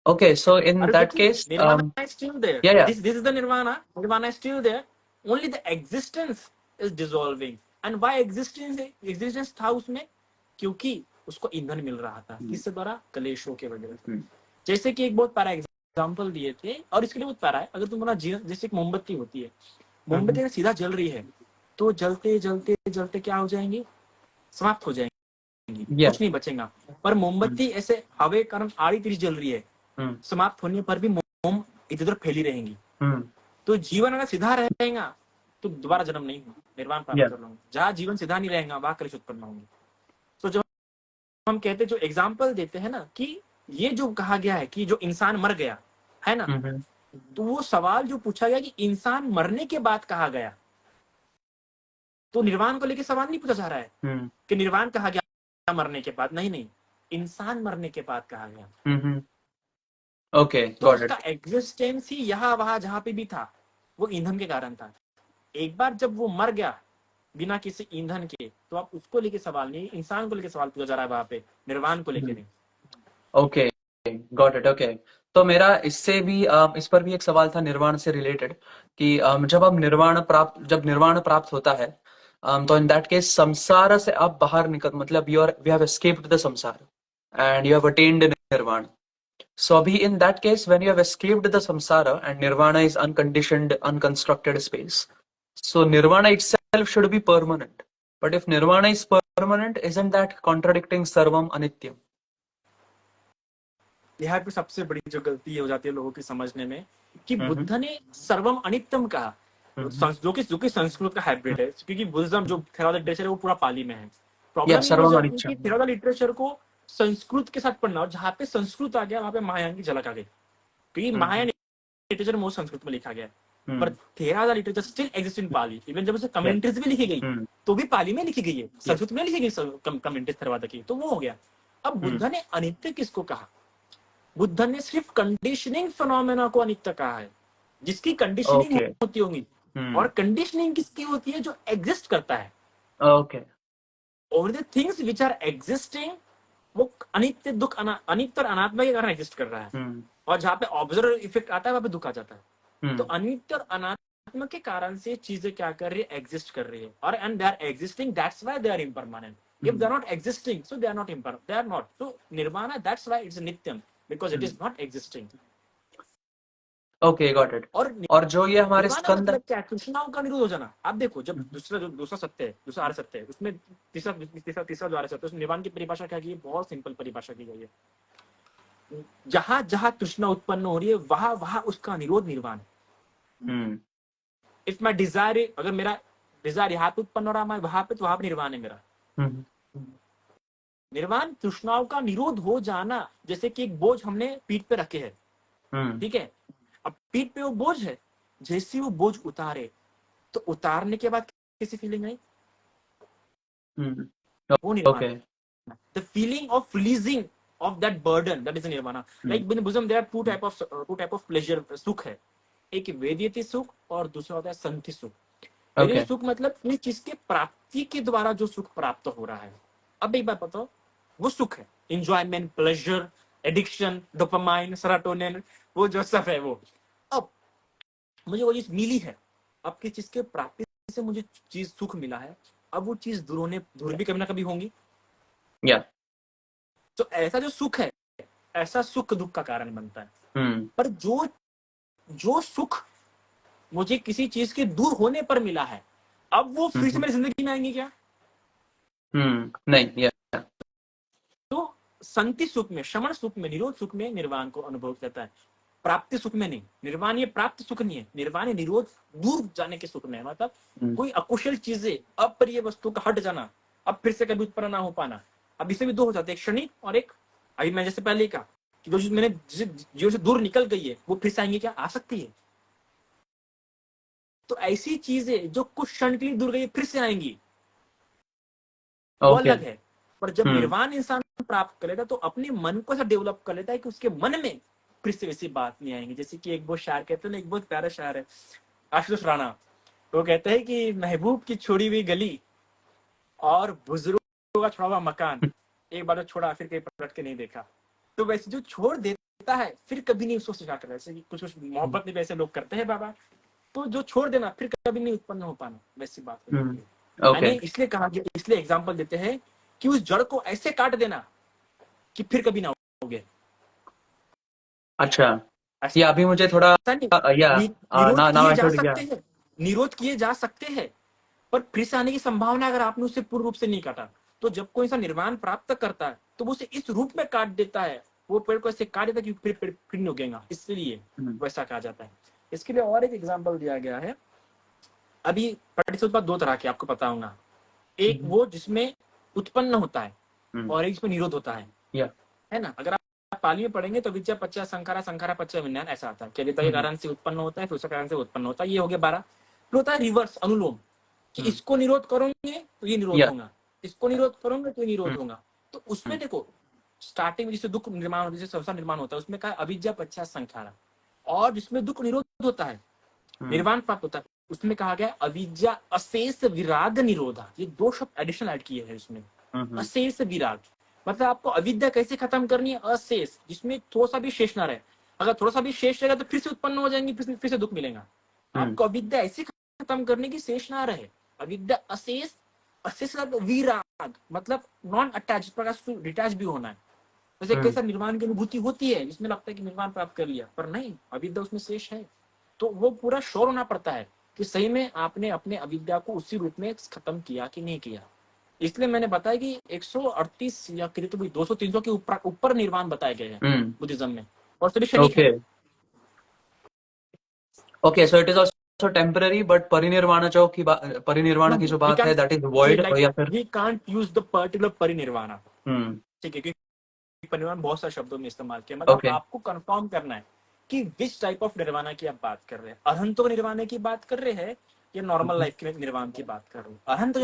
Okay, so in Are you that getting me? case, Nirvana is still there. yeah, yeah. This is the nirvana. Nirvana is still there. Only the existence is dissolving. And why existence था उसमें? क्योंकि उसको ईंधन मिल रहा था, किससे द्वारा? कलेशों के वजह से। जैसे कि एक बहुत प्यारा एग्जाम्पल दिए थे, और इसके लिए बहुत प्यारा है। अगर तुम्हारा जीवन जैसे एक मोमबत्ती होती है, मोमबत्ती अगर सीधा जल रही है तो जलते जलते जलते क्या हो जाएंगी? समाप्त हो जाएंगी, Yeah. कुछ नहीं बचेगा। पर मोमबत्ती ऐसे हवा कारण आड़ी तिरछी जल रही है, समाप्त होने पर भी मोम इधर उधर फैली रहेंगी। तो जीवन अगर सीधा रहेगा तो दोबारा जन्म नहीं होगा, निर्वाण प्राप्त कर लूंगा। जहाँ जीवन सीधा नहीं रहेगा वहां कलेश उत्पन्न होंगे। तो जब हम कहते जो एग्जाम्पल देते हैं ना कि ये जो कहा गया है कि जो इंसान मर गया है ना, तो वो सवाल जो पूछा गया कि इंसान मरने के बाद कहा गया, तो निर्वाण को लेकर सवाल नहीं पूछा जा रहा है कि निर्वाण कहा गया मरने के बाद, नहीं, इंसान मरने के बाद कहा गया। Okay, तो got it. उसका एग्जिस्टेंस ही यहाँ वहां जहां पे भी था वो ईंधन के कारण था। एक बार जब वो मर गया बिना किसी ईंधन के, तो आप उसको लेके सवाल नहीं, इंसान को लेके सवाल पूछा जा रहा है वहां पे, निर्वाण को लेके नहीं। Okay, got it. Okay. तो मेरा इससे भी इस पर भी एक सवाल था निर्वाण से रिलेटेड कि जब निर्वाण प्राप्त होता है, तो इन दैट केस संसार से आप बाहर निकल, मतलब वी हैव एस्केप्ड द संसार एंड यू हैव अटेन्ड निर्वाण. So abhi in that case, when you have escaped the samsara and nirvana is unconditioned, unconstructed space, so nirvana itself should be permanent. But if nirvana is permanent, isn't that contradicting sarvam anityam? यहाँ पे सबसे बड़ी जो गलती हो जाती है लोगों की समझने में कि बुद्ध ने सर्वम अनित्यम कहा, जो कि संस्कृत का हाइब्रिड है, क्योंकि बुद्धिज्म जो थेरावादा लिटरेचर है वो पूरा पाली में है। प्रॉब्लम ये हो जाती है कि थेरावादा लिटरेचर को संस्कृत के साथ पढ़ना, और जहाँ पे संस्कृत आ गया वहां पे महायान की झलक आ गई, क्योंकि महायान लिटरेचर मोस्ट संस्कृत में लिखा गया है। पर Theravada literature still exist in Pali. Even जब उसे कमेंट्रीज भी लिखी गई तो भी पाली में लिखी गई है, संस्कृत में लिखी गई कमेंट्रीज थेरावादा की, तो वो हो गया। अब बुद्ध ने अनित्य किसको कहा? बुद्ध ने सिर्फ कंडीशनिंग फिनोमेना को अनित्य कहा है, जिसकी कंडीशनिंग होती होगी। और कंडीशनिंग किसकी होती है? जो एग्जिस्ट करता है। Okay. और the things which are existing वो अनित्य दुख अनित्य और अनात्मा के कारण एग्जिस्ट कर रहा है। और जहाँ पे ऑब्जर्वर इफेक्ट आता है वहां पे दुख आ जाता है। तो अनित्य और अनात्मा के कारण से चीजें क्या कर रही है? एग्जिस्ट कर रही है। और and they are existing, that's why they are impermanent. If they are not existing, so they are not impermanent. They are not. So nirvana, that's why it's nityam, because it is not existing. Okay, got it. और जो ये हमारे स्कंद मतलब क्या? तृष्णाओं का निरोध हो जाना। आप देखो, जब दूसरा सत्य है, दूसरा आर्य सत्य है, उसमें तीसरा जो आर्य सत्य है, उसमें निर्वाण की परिभाषा क्या की है? बहुत सिंपल परिभाषा की गई है। जहां जहां तृष्णा उत्पन्न हो रही है वहां वहां उसका निरोध निर्वाण। इफ माई डिजायर, अगर मेरा डिजायर यहाँ पे उत्पन्न हो रहा है वहां पे, तो वहां पे निर्वाण है मेरा। निर्वाण तृष्णाओं का निरोध हो जाना। जैसे कि एक बोझ हमने पीठ पे रखे है, ठीक है, अब पीठ पे वो बोझ है, जैसे वो बोझ उतारे तो उतारने के बाद कैसी फीलिंग आई? वो निर्वाण। The feeling of releasing of that burden, that is nirvana. Like in Buddhism there are two type of pleasure, सुख है। एक वेद्यति सुख और दूसरा होता है संति सुख। वेद्यति सुख मतलब किसी चीज के प्राप्ति के द्वारा जो सुख प्राप्त हो रहा है। अब एक बात बताओ, वो सुख है enjoyment, pleasure, addiction, dopamine, serotonin, वो जो सब है वो। अब मुझे वो चीज मिली है, अब किस चीज के प्राप्ति से मुझे चीज सुख मिला है, अब वो चीज दूर भी कभी ना कभी होंगी। तो ऐसा जो सुख है, ऐसा सुख दुख का कारण बनता है। पर जो सुख मुझे किसी चीज के दूर होने पर मिला है, अब वो फिर से मेरी जिंदगी में आएंगे क्या? नहीं। तो संति सुख में, शमन सुख में, निरोध सुख में निर्वाण को अनुभव करता है, प्राप्ति सुख में नहीं। निर्वाण ये प्राप्त सुख नहीं है, निर्वाण निरोध, दूर जाने के सुख में। मतलब कोई अकुशल चीजें, अप्रिय वस्तु का हट जाना, अब फिर से कभी उत्पन्न ना हो पाना। अब इसे भी दो हो जाते हैं, क्षणिक और एक, अभी मैं जैसे पहले कहा कि जो चीज मैंने जो से दूर निकल गई है वो फिर से आएंगे क्या? आ सकती है। तो ऐसी चीजें जो कुछ क्षण के लिए दूर गई फिर से आएंगी, वो अलग है। पर जब निर्वाण इंसान प्राप्त कर लेता तो अपने मन को ऐसा डेवलप कर लेता है कि उसके मन में फिर से वैसी बात नहीं आएंगी। जैसे कि एक बहुत शायर कहते हैं ना, एक बहुत प्यारा शायर है आशुतोष राणा, तो कहते हैं कि महबूब की छोड़ी हुई गली और बुजुर्गों का छोड़ा हुआ मकान, एक बार तो छोड़ा फिर कहीं पलट के नहीं देखा। तो वैसे जो छोड़ देता है फिर कभी नहीं उसको स्वीकार करता, जैसे कि कुछ कुछ मोहब्बत में वैसे लोग करते हैं बाबा, तो जो छोड़ देना फिर कभी नहीं उत्पन्न हो पाना, वैसी बात है। यानी ओके इसलिए कहा गया, इसलिए एग्जाम्पल देते हैं कि उस जड़ को ऐसे काट देना कि फिर कभी ना होगे। अच्छा, ऐसा ये अभी मुझे थोड़ा नहीं, या निरोध नाउ किए आई जा शुड या सकते हैं, निरोध किए जा सकते हैं, पर फिर से आने की संभावना अगर आपने उसे पूर्ण रूप से नहीं काटा, तो जब कोई इंसान निर्वाण प्राप्त करता है तो वो उसे इस रूप में काट देता है, वो पेड़ को ऐसे काट देता है कि फिर नहीं उगेगा, इसलिए वैसा कहा जाता है। इसके लिए और एक एग्जाम्पल दिया गया है। अभी प्रतिशोध दो तरह के आपको पता होगा, एक वो जिसमें उत्पन्न होता है और एक जिसमें निरोध होता है ना। अगर आप पाली में पढ़ेंगे तो विद्या पच्चा संखारा, संखारा पच्चा विज्ञान, ऐसा आता है। चलिता के कारण से उत्पन्न होता है, फिर उसके कारण से उत्पन्न होता है, ये हो गया 12। फिर होता है रिवर्स, अनुलोम, कि इसको निरोध करोगे तो ये निरोध होगा, इसको निरोध करोगे तो ये निरोध होगा। तो उसमें देखो स्टार्टिंग में जिससे दुख निर्माण, जिससे संसार निर्माण होता है, उसमें कहा अविद्या पच्चा संखारा, और जिसमें दुख निरोध होता है, निर्वाण प्राप्त होता है, उसमें कहा गया अविद्या अशेष विराग निरोधा। ये दो शब्द एडिशनल ऐड किए हैं उसमें, अशेष विराग, मतलब आपको अविद्या कैसे खत्म करनी है, अशेष, जिसमें थोड़ा सा भी शेष ना रहे। अगर थोड़ा सा भी शेष रहेगा तो फिर से उत्पन्न हो जाएंगी, फिर से दुख मिलेगा। आपको अविद्या ऐसे खत्म करने की शेष ना रहे, अविद्या अशेष, अशेष विराग मतलब नॉन अटैच, प्रकार डिटैच भी होना है। जैसे कैसा निर्वाण की अनुभूति होती है जिसमें लगता है कि निर्वाण प्राप्त कर लिया, पर नहीं, अविद्या उसमें शेष है। तो वो पूरा श्योर होना पड़ता है कि सही में आपने अपने अविद्या को उसी रूप में खत्म किया कि नहीं किया। इसलिए मैंने बताया कि 138 या करीब 200-300 के ऊपर निर्वाण बताए गए हैं बुद्धिज्म में, और सभी क्षणिक है। Okay, so it is also temporary, but परिनिर्वाण परिनिर्वाण की जो बात है दैट इज वॉइड, या फिर we can't use the particular parinirvana, ठीक है, क्योंकि परिनिर्वाण बहुत सारे शब्दों में इस्तेमाल किया, मतलब आपको कंफर्म करना है कि विच टाइप ऑफ निर्वाणा की आप बात कर रहे हैं। अहंतो निर्वाण की बात कर रहे हैं या नॉर्मल लाइफ के निर्वाण की बात कर रहे हैं। अहंत